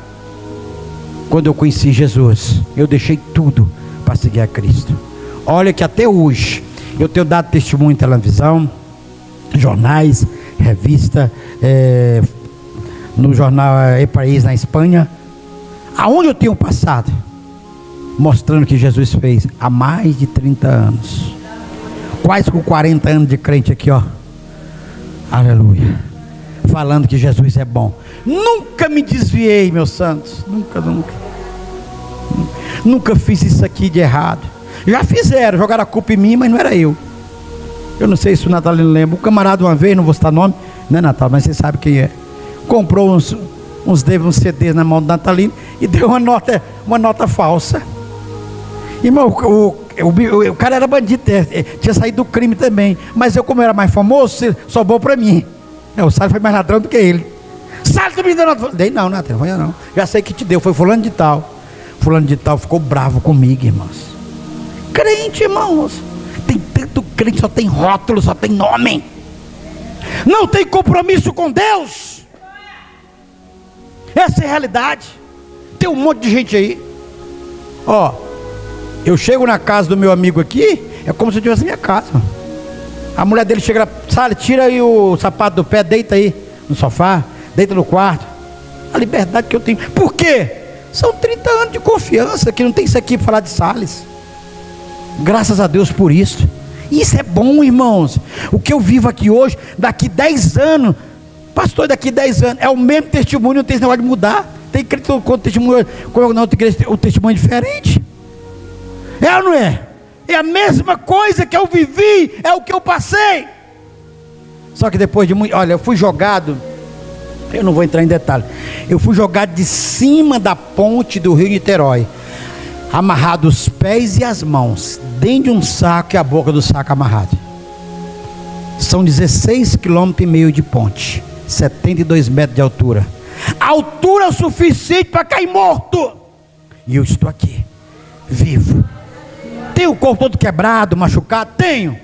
Quando eu conheci Jesus, eu deixei tudo para seguir a Cristo. Olha que até hoje eu tenho dado testemunho em televisão, jornais, revista, no jornal El País na Espanha, aonde eu tenho passado, mostrando que Jesus fez há mais de 30 anos, quase com 40 anos de crente aqui, ó, aleluia, falando que Jesus é bom. Nunca me desviei, meus santos, nunca fiz isso aqui de errado. Já fizeram, jogaram a culpa em mim, mas não era eu. Eu não sei se o Natalino lembra. Um camarada uma vez, não vou citar nome, não é Natal, mas você sabe quem é, comprou uns CDs na mão do Natalino e deu uma nota falsa. Irmão, o cara era bandido, tinha saído do crime também, mas eu, como era mais famoso, sobrou para mim. O Salles foi mais ladrão do que ele. Salles, tu me deu nota? Dei não, Natalino, foi não. Já sei que te deu, foi fulano de tal. Fulano de tal ficou bravo comigo, irmãos. Crente, irmãos, tem tanto crente, só tem rótulo, só tem nome, não tem compromisso com Deus. Essa é a realidade. Tem um monte de gente aí, ó. Eu chego na casa do meu amigo aqui, é como se eu estivesse na minha casa. A mulher dele chega lá, Salles, tira aí o sapato do pé, deita aí no sofá, deita no quarto. A liberdade que eu tenho. Por quê? São 30 anos de confiança, que não tem isso aqui para falar de Salles. Graças a Deus por isso. Isso é bom, irmãos. O que eu vivo aqui hoje, daqui 10 anos, pastor, daqui 10 anos, é o mesmo testemunho, não tem esse negócio de mudar. Tem crente com testemunho, com na outra igreja, o testemunho é diferente. É ou não é? É a mesma coisa que eu vivi, é o que eu passei. Só que depois de muito, olha, eu fui jogado, eu não vou entrar em detalhe, eu fui jogado de cima da ponte do Rio Niterói, amarrado os pés e as mãos, dentro de um saco e a boca do saco amarrado. São 16,5 km de ponte, 72 metros de altura. Altura o suficiente para cair morto. E eu estou aqui, vivo. Tenho o corpo todo quebrado, machucado? Tenho.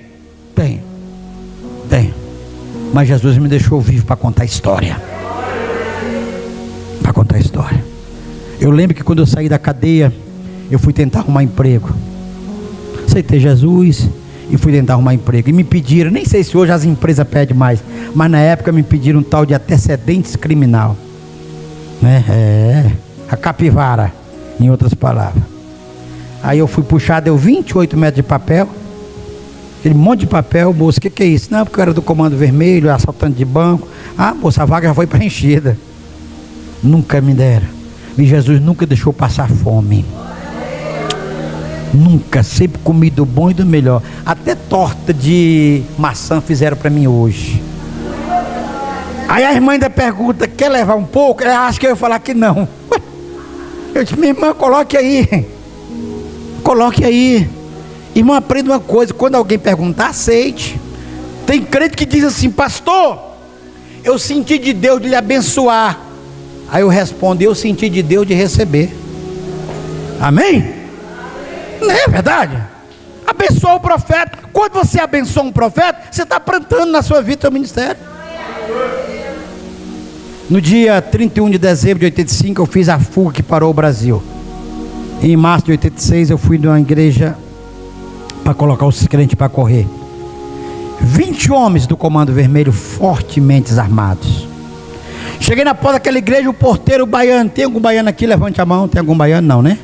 Mas Jesus me deixou vivo para contar a história. Para contar a história. Eu lembro que quando eu saí da cadeia, eu fui tentar arrumar emprego. Aceitei Jesus e fui tentar arrumar emprego. E me pediram, nem sei se hoje as empresas pedem mais, mas na época me pediram um tal de antecedentes criminal, né? A capivara, em outras palavras. Aí eu fui puxar, deu 28 metros de papel, aquele monte de papel. Moço, o que é isso? Não, porque eu era do Comando Vermelho, assaltante de banco. Ah, moça, a vaga já foi preenchida. Nunca me deram. E Jesus nunca deixou passar fome. Nunca, sempre comi do bom e do melhor. Até torta de maçã fizeram para mim hoje. Aí a irmã ainda pergunta, quer levar um pouco? Ela acha que eu ia falar que não. Eu disse, minha irmã, coloque aí. Coloque aí. Irmão, aprenda uma coisa, quando alguém perguntar, aceite. Tem crente que diz assim, pastor, eu senti de Deus de lhe abençoar. Aí eu respondo, eu senti de Deus de receber. Amém? Não é verdade? Abençoa o profeta. Quando você abençoa um profeta, você está plantando na sua vida o seu ministério. No dia 31 de dezembro de 85, eu fiz a fuga que parou o Brasil. Em março de 86, eu fui numa igreja para colocar os crentes para correr. 20 homens do Comando Vermelho fortemente armados. Cheguei na porta daquela igreja, o porteiro baiano. Tem algum baiano aqui? Levante a mão. Tem algum baiano? Não, né?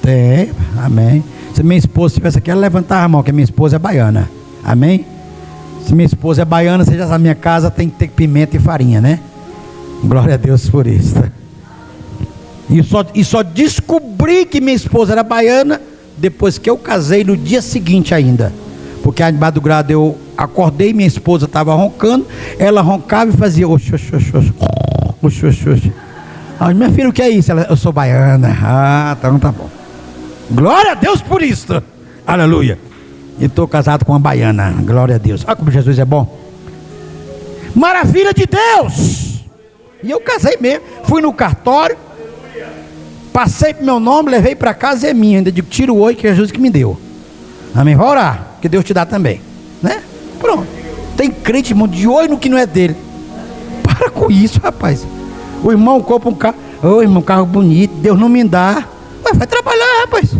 Tem, amém. Se minha esposa estivesse aqui, ela levantava a mão, que minha esposa é baiana. Amém? Se minha esposa é baiana, seja na minha casa, tem que ter pimenta e farinha, né? Glória a Deus por isso. E só descobri que minha esposa era baiana depois que eu casei, no dia seguinte ainda. Porque a madrugada eu acordei, minha esposa estava roncando, ela roncava e fazia oxi, oxi, oxi, oxi, oxi, oxi. Ah, minha filha, o que é isso? Eu sou baiana. Ah, então tá bom. Glória a Deus por isso. Aleluia. E estou casado com uma baiana. Glória a Deus. Olha como Jesus é bom. Maravilha de Deus. E eu casei mesmo. Fui no cartório, passei pro meu nome, levei para casa, é minha. Ainda digo, tira o oi, que é Jesus que me deu. Amém? Vai orar, que Deus te dá também, né? Pronto. Tem crente, irmão, de oi no que não é dele. Para com isso, rapaz. O irmão compra um carro. Ô, irmão, um carro bonito, Deus não me dá. Mas vai trabalhar, rapaz.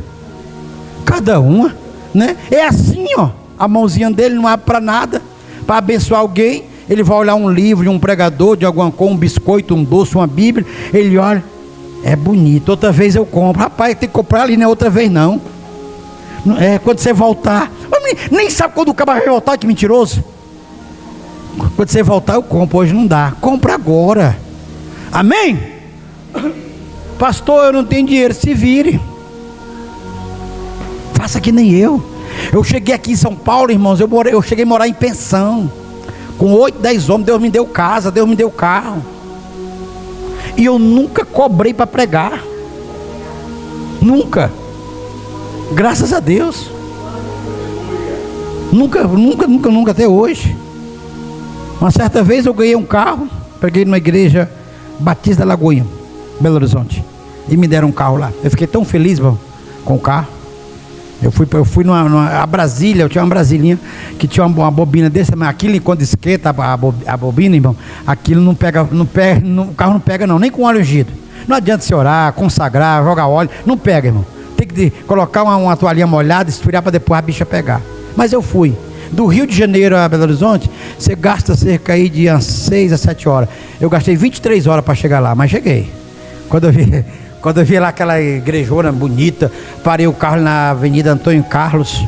Cada uma, né? É assim, ó. A mãozinha dele não abre para nada. Para abençoar alguém, ele vai olhar um livro de um pregador, de alguma coisa, um biscoito, um doce, uma Bíblia. Ele olha, é bonito. Outra vez eu compro. Rapaz, tem que comprar ali, não é outra vez não. É quando você voltar. Nem sabe quando o cara vai voltar, que mentiroso. Quando você voltar, eu compro. Hoje não dá. Compra agora. Amém? Pastor, eu não tenho dinheiro. Se vire. Faça que nem eu. Eu cheguei aqui em São Paulo, irmãos. Eu cheguei a morar em pensão. Com 8, 10 homens. Deus me deu casa, Deus me deu carro. E eu nunca cobrei para pregar. Nunca. Graças a Deus. Nunca até hoje. Uma certa vez eu ganhei um carro. Peguei numa igreja Batista da Lagoinha, Belo Horizonte, e me deram um carro lá. Eu fiquei tão feliz, irmão, com o carro. Eu fui a Brasília. Eu tinha uma Brasilinha que tinha uma bobina desse, mas aquilo, quando esquenta a bobina, irmão, aquilo não pega, o carro não pega não, nem com óleo ungido. Não adianta se orar, consagrar, jogar óleo, não pega, irmão. Tem que colocar uma toalhinha molhada, esfriar para depois a bicha pegar. Mas eu fui. Do Rio de Janeiro a Belo Horizonte, você gasta cerca aí de umas 6 a 7 horas. Eu gastei 23 horas para chegar lá, mas cheguei. Quando eu vi lá aquela igrejona bonita, parei o carro na Avenida Antônio Carlos,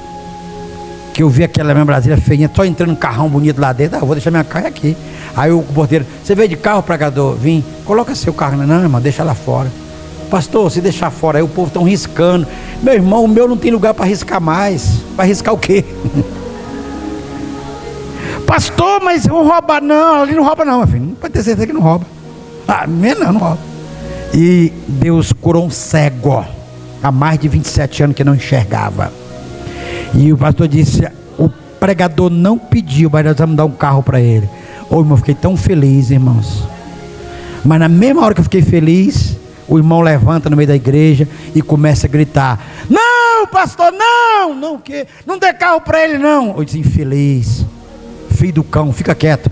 que eu vi aquela minha Brasília feinha, só entrando um carrão bonito lá dentro. Vou deixar minha carro aqui. Aí o porteiro: você veio de carro, pregador? Vim. Coloca seu carro. Não, irmão, deixa lá fora. Pastor, se deixar fora aí, o povo estão riscando. Meu irmão, o meu não tem lugar para riscar mais. Vai riscar o quê? Pastor, mas vão roubar. Não, ali não rouba não, meu filho. Não pode ter certeza que não rouba. Não rouba. E Deus curou um cego há mais de 27 anos que não enxergava. E o pastor disse: o pregador não pediu, mas nós vamos dar um carro para ele. Ô irmão, eu fiquei tão feliz, irmãos. Mas na mesma hora que eu fiquei feliz, o irmão levanta no meio da igreja e começa a gritar: não, pastor, não, que não dê carro para ele não. Eu disse: infeliz, filho do cão, fica quieto.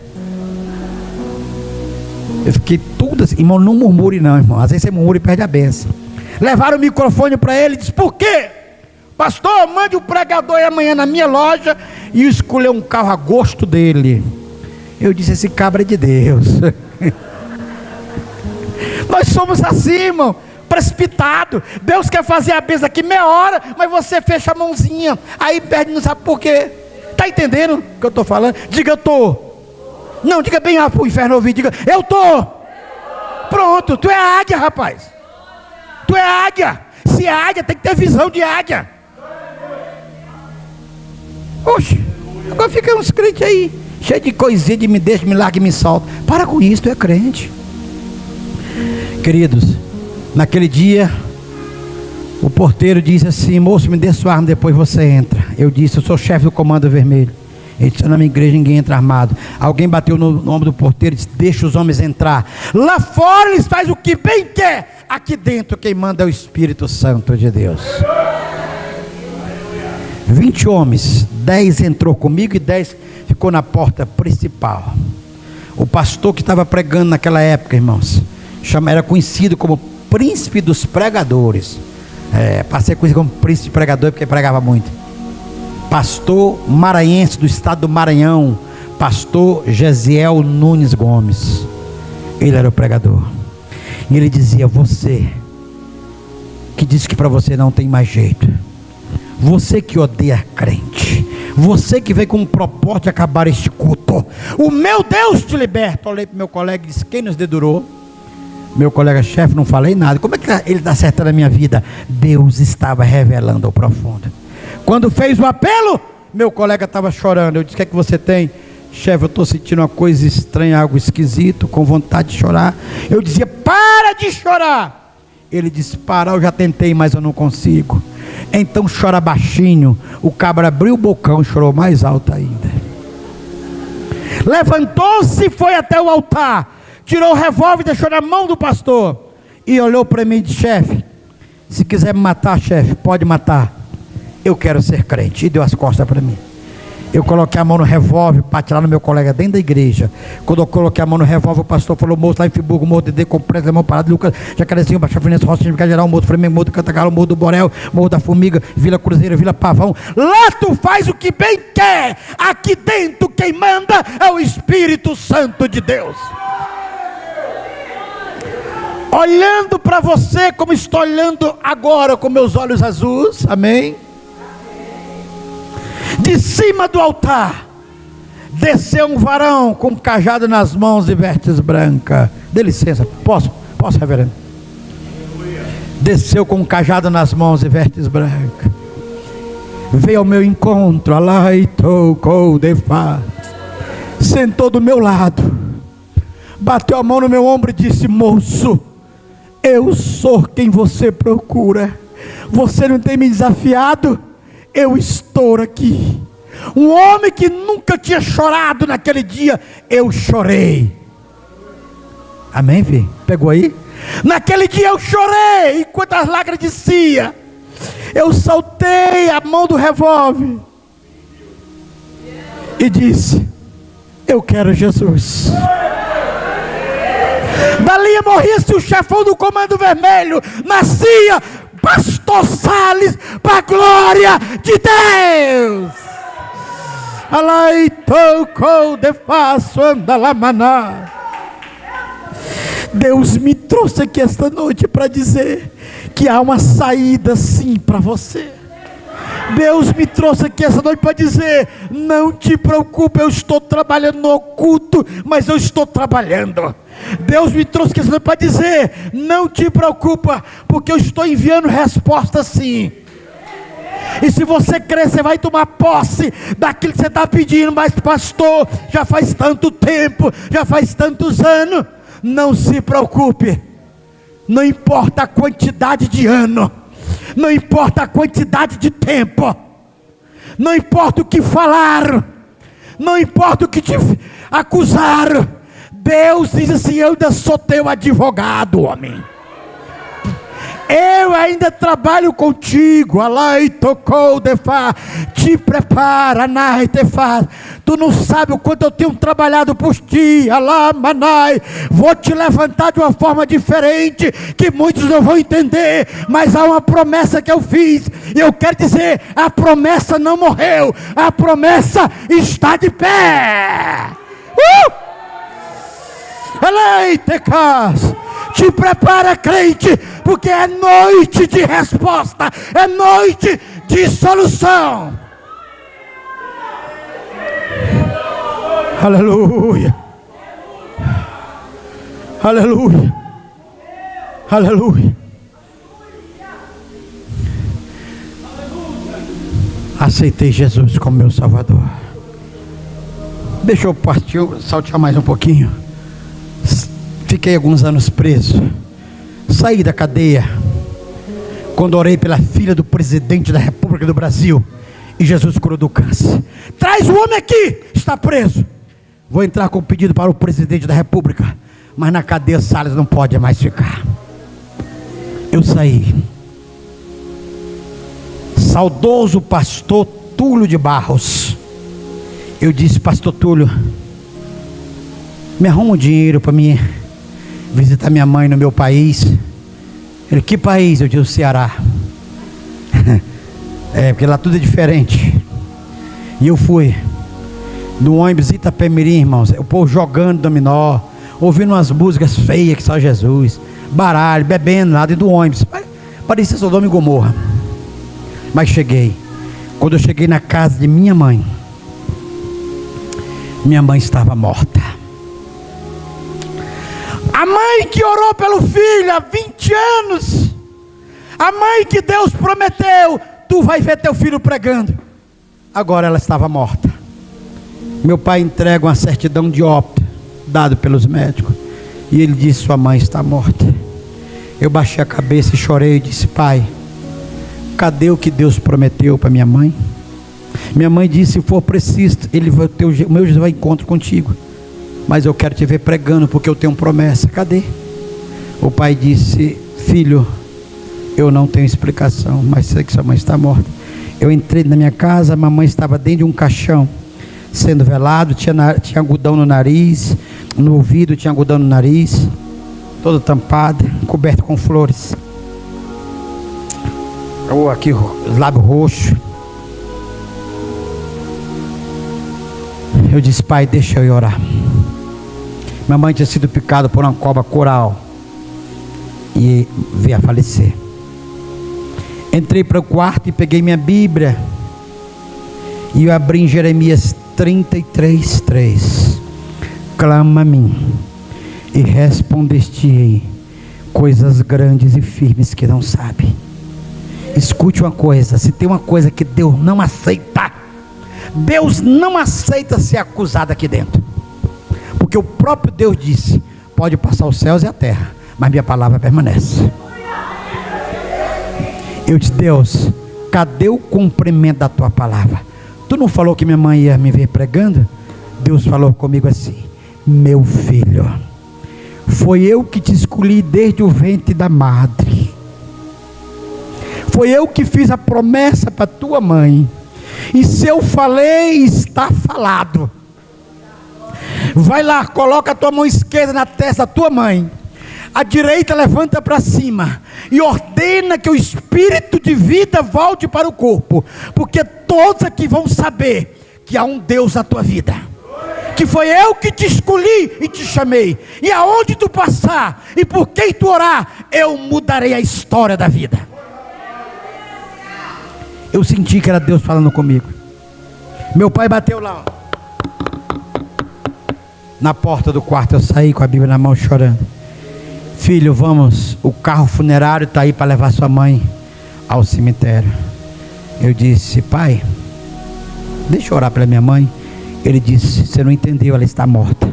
Eu fiquei tudo assim. Irmão, não murmure não, irmão. Às vezes você murmura e perde a benção. Levaram o microfone para ele e disse: por quê? Pastor, mande o pregador aí amanhã na minha loja e escolher um carro a gosto dele. Eu disse: esse cabra é de Deus. Nós somos assim, irmão, precipitado. Deus quer fazer a bênção aqui meia hora, mas você fecha a mãozinha, aí perde, não sabe por quê. Está entendendo o que eu estou falando? Diga: eu estou. Não, diga bem para o inferno ouvir. Diga: eu estou. Pronto, tu é águia, rapaz. Tu é águia. Se é águia, tem que ter visão de águia. Oxe, agora fica uns crentes aí, cheio de coisinha de me deixa, me larga e me solta. Para com isso, tu é crente. Queridos, naquele dia, o porteiro disse assim: moço, me dê sua arma, depois você entra. Eu disse: eu sou chefe do comando vermelho. Ele disse: na minha igreja ninguém entra armado. Alguém bateu no nome do porteiro e disse: deixa os homens entrar. Lá fora eles fazem o que bem quer. Aqui dentro quem manda é o Espírito Santo de Deus. 20 homens, 10 entrou comigo e 10 ficou na porta principal. O pastor que estava pregando naquela época, irmãos, era conhecido como príncipe dos pregadores. Passei conhecido como príncipe pregador porque pregava muito. Pastor maranhense do estado do Maranhão, pastor Gesiel Nunes Gomes. Ele era o pregador. E ele dizia: você que diz que para você não tem mais jeito, você que odeia crente, você que veio com um propósito de acabar este culto, o meu Deus te liberta. Olhei para o meu colega e disse: quem nos dedurou? Meu colega: chefe, não falei nada. Como é que ele está acertando a minha vida? Deus estava revelando ao profundo. Quando fez o apelo, meu colega estava chorando. Eu disse: o que é que você tem? Chefe, eu estou sentindo uma coisa estranha, algo esquisito, com vontade de chorar. Eu dizia: para de chorar. Ele disse: parar eu já tentei, mas eu não consigo. Então chora baixinho. O cabra abriu o bocão e chorou mais alto ainda. Levantou-se e foi até o altar, tirou o revólver e deixou na mão do pastor, e olhou para mim e disse: chefe, se quiser me matar, chefe, pode matar, eu quero ser crente. E deu as costas para mim. Eu coloquei a mão no revólver para atirar no meu colega dentro da igreja. Quando eu coloquei a mão no revólver, o pastor falou: moço, lá em Friburgo, morro de D, Complexo, Mão Parado, Lucas, Jacarezinho, Baixo Fluminense, Roça, Micael Geral, Morro do Flamengo, Morro do Cantagalo, Morro do Borel, Morro da Formiga, Vila Cruzeiro, Vila Pavão. Lá tu faz o que bem quer. Aqui dentro quem manda é o Espírito Santo de Deus. Olhando para você como estou olhando agora com meus olhos azuis, amém? De cima do altar desceu um varão com um cajado nas mãos e vestes brancas. Dê licença, posso reverendo? Desceu com um cajado nas mãos e vestes brancas. Veio ao meu encontro, sentou do meu lado, bateu a mão no meu ombro e disse: moço, eu sou quem você procura. Você não tem me desafiado? Eu estou aqui. Um homem que nunca tinha chorado naquele dia, eu chorei. Amém, filho? Pegou aí? Naquele dia eu chorei, enquanto as lágrimas desciam. Eu soltei a mão do revólver e disse: eu quero Jesus. Dali morria-se o chefão do comando vermelho, nascia Pastor Salles, para a glória de Deus. Alai tocou de faço anda lá maná. Deus me trouxe aqui esta noite para dizer que há uma saída sim para você. Deus me trouxe aqui essa noite para dizer: não te preocupe, eu estou trabalhando no oculto, mas eu estou trabalhando. Deus me trouxe aqui essa noite para dizer: não te preocupa, porque eu estou enviando resposta sim. E se você crer, você vai tomar posse daquilo que você está pedindo. Mas pastor, já faz tanto tempo, já faz tantos anos. Não se preocupe, não importa a quantidade de ano, não importa a quantidade de tempo, não importa o que falaram, não importa o que te acusaram. Deus diz assim: eu ainda sou teu advogado, homem. Eu ainda trabalho contigo. Alai tocou de fa. Te prepara, nai te faz. Tu não sabe o quanto eu tenho trabalhado por ti. Alá manai. Vou te levantar de uma forma diferente, que muitos não vão entender, mas há uma promessa que eu fiz, e eu quero dizer: a promessa não morreu, a promessa está de pé. Alai te cas. Te prepara, crente, porque é noite de resposta, é noite de solução. Aleluia, aleluia, aleluia. Aceitei Jesus como meu Salvador. Deixa eu saltear mais um pouquinho. Fiquei alguns anos preso, saí da cadeia quando orei pela filha do presidente da República do Brasil, e Jesus curou do câncer. Traz o homem aqui, está preso. Vou entrar com o pedido para o presidente da República, mas na cadeia Salles não pode mais ficar. Eu saí. Saudoso pastor Túlio de Barros, eu disse: pastor Túlio, me arruma um dinheiro para mim visitar minha mãe no meu país. Ele: que país? Eu disse: o Ceará. Porque lá tudo é diferente. E eu fui no ônibus Itapemirim, irmãos, o povo jogando dominó, ouvindo umas músicas feias que só Jesus, baralho, bebendo lá dentro do ônibus. Parecia Sodoma e Gomorra. Mas cheguei. Quando eu cheguei na casa de minha mãe estava morta. A mãe que orou pelo filho há 20 anos, a mãe que Deus prometeu: tu vai ver teu filho pregando, agora ela estava morta. Meu pai entrega uma certidão de óbito, dado pelos médicos, e ele disse: sua mãe está morta. Eu baixei a cabeça e chorei e disse: pai, cadê o que Deus prometeu para minha mãe? Minha mãe disse: se for preciso, o meu Jesus vai encontro contigo, mas eu quero te ver pregando, porque eu tenho promessa. Cadê? O pai disse: filho, eu não tenho explicação, mas sei que sua mãe está morta. Eu entrei na minha casa, a mamãe estava dentro de um caixão, sendo velado, tinha algodão no nariz, no ouvido tinha algodão no nariz, toda tampada, coberta com flores. Aqui, lábio roxo. Eu disse: pai, deixa eu ir orar. Minha mãe tinha sido picada por uma cobra coral e veio a falecer. Entrei para o quarto e peguei minha Bíblia e eu abri em Jeremias 33:3. Clama a mim e respondeste-ei coisas grandes e firmes que não sabe. Escute uma coisa: se tem uma coisa que Deus não aceita, Deus não aceita ser acusado aqui dentro. Porque o próprio Deus disse: pode passar os céus e a terra, mas minha palavra permanece. Eu disse: Deus, cadê o cumprimento da tua palavra? Tu não falou que minha mãe ia me ver pregando? Deus falou comigo assim: meu filho, foi eu que te escolhi desde o ventre da madre, foi eu que fiz a promessa para tua mãe, e se eu falei, está falado. Vai lá, coloca a tua mão esquerda na testa da tua mãe, a direita levanta para cima e ordena que o espírito de vida volte para o corpo, porque todos aqui vão saber que há um Deus na tua vida, que foi eu que te escolhi e te chamei, e aonde tu passar e por quem tu orar, eu mudarei a história da vida. Eu senti que era Deus falando comigo. Meu pai bateu lá, ó, na porta do quarto. Eu saí com a Bíblia na mão chorando. Filho, vamos, o carro funerário está aí para levar sua mãe ao cemitério. Eu disse: pai, deixa eu orar pela minha mãe. Ele disse: você não entendeu, ela está morta.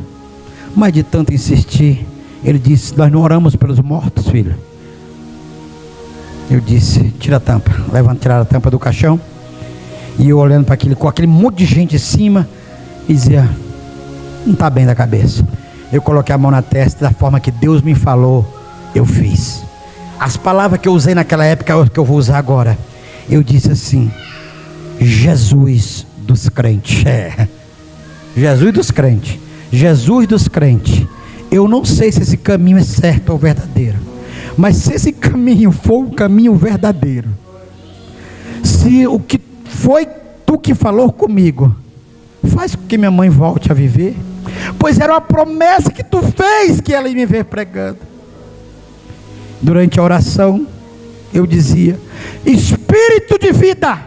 Mas de tanto insistir, ele disse: nós não oramos pelos mortos, filho. Eu disse: tira a tampa. Tirar a tampa do caixão. E eu olhando para aquele, com aquele monte de gente em cima, e dizia: não está bem da cabeça. Eu coloquei a mão na testa, da forma que Deus me falou, eu fiz. As palavras que eu usei naquela época, é que eu vou usar agora. Eu disse assim: Jesus dos crentes. Jesus dos crentes. Jesus dos crentes. Eu não sei se esse caminho é certo ou verdadeiro, mas se esse caminho for um caminho verdadeiro, se o que foi tu que falou comigo, faz com que minha mãe volte a viver, pois era uma promessa que tu fez que ela ia me ver pregando. Durante a oração eu dizia: espírito de vida,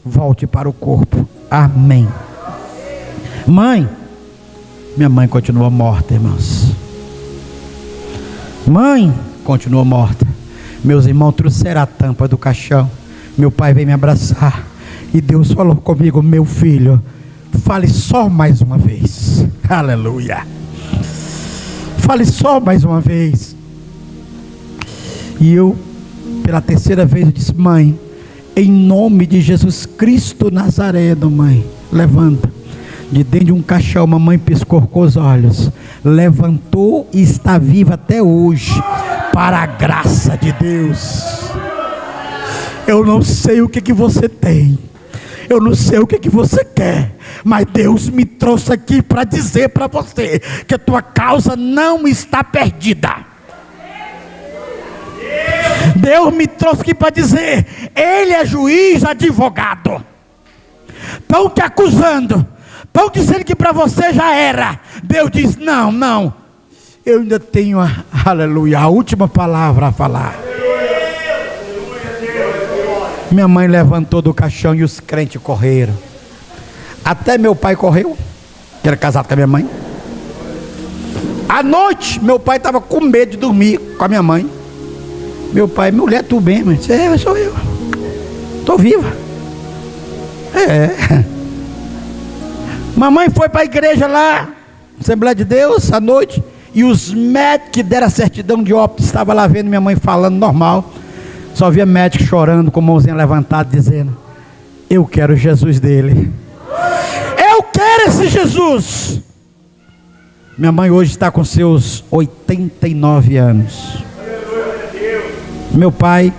volte para o corpo. Amém. Mãe, minha mãe continuou morta, irmãos. Mãe continuou morta. Meus irmãos trouxeram a tampa do caixão. Meu pai veio me abraçar e Deus falou comigo: meu filho, fale só mais uma vez. Aleluia. Fale só mais uma vez. E eu, pela terceira vez, eu disse: mãe, em nome de Jesus Cristo Nazareno, mãe, levanta. De dentro de um caixão, mamãe piscou com os olhos, levantou e está viva até hoje, para a graça de Deus. Eu não sei o que você tem, eu não sei o que você quer, mas Deus me trouxe aqui para dizer para você que a tua causa não está perdida. Deus me trouxe aqui para dizer: Ele é juiz, advogado. Estão te acusando, estão dizendo que para você já era. Deus diz: não, não, eu ainda tenho aleluia, a última palavra a falar. Minha mãe levantou do caixão e os crentes correram. Até meu pai correu, que era casado com a minha mãe. À noite, meu pai estava com medo de dormir com a minha mãe. Meu pai: mulher, tu bem? Eu disse: sou eu, estou viva. Mamãe foi para a igreja lá, Assembleia de Deus, à noite, e os médicos que deram a certidão de óbito estavam lá vendo minha mãe falando normal. Só via médico chorando, com a mãozinha levantada, dizendo: eu quero o Jesus dele, eu quero esse Jesus. Minha mãe hoje está com seus 89 anos. Meu pai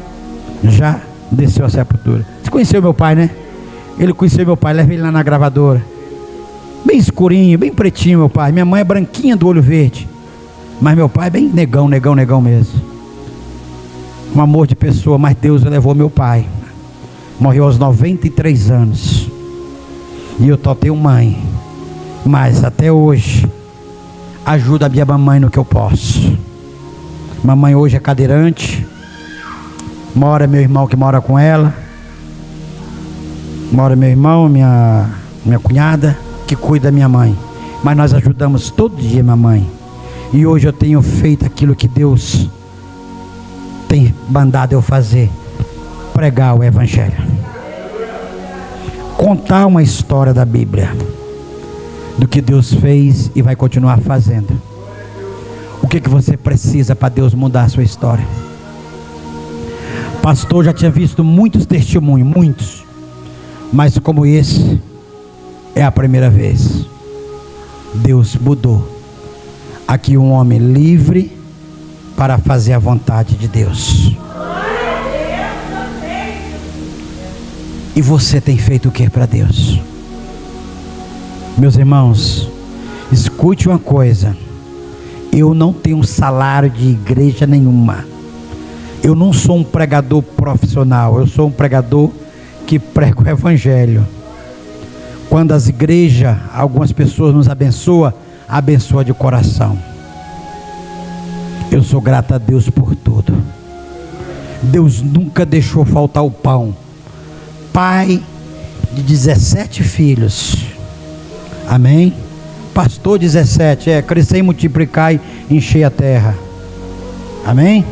já desceu a sepultura. Você conheceu meu pai, né? Ele conheceu meu pai, levei ele lá na gravadora. Bem escurinho, bem pretinho meu pai. Minha mãe é branquinha do olho verde, mas meu pai é bem negão mesmo. Um amor de pessoa, mas Deus levou meu pai. Morreu aos 93 anos. E eu só tenho mãe, mas até hoje ajuda a minha mamãe no que eu posso. Mamãe hoje é cadeirante. Mora meu irmão que mora com ela. Mora meu irmão, minha cunhada, que cuida da minha mãe. Mas nós ajudamos todo dia minha mãe. E hoje eu tenho feito aquilo que Deus tem mandado eu fazer: pregar o Evangelho, contar uma história da Bíblia, do que Deus fez e vai continuar fazendo. O que você precisa para Deus mudar a sua história? Pastor, já tinha visto muitos testemunhos, muitos, mas como esse é a primeira vez. Deus mudou aqui um homem livre para fazer a vontade de Deus. E você tem feito o que para Deus? Meus irmãos, escute uma coisa: eu não tenho salário de igreja nenhuma. Eu não sou um pregador profissional. Eu sou um pregador que prega o Evangelho. Quando as igrejas, algumas pessoas nos abençoam, abençoa de coração. Eu sou grato a Deus por tudo. Deus nunca deixou faltar o pão. Pai de 17 filhos. Amém? Pastor 17, crescer e multiplicar e encher a terra. Amém?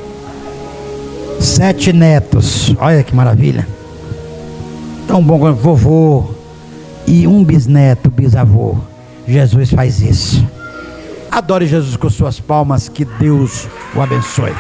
7 netos. Olha que maravilha. Tão bom quanto vovô. E um bisneto, bisavô. Jesus faz isso. Adore Jesus com suas palmas. Que Deus o abençoe.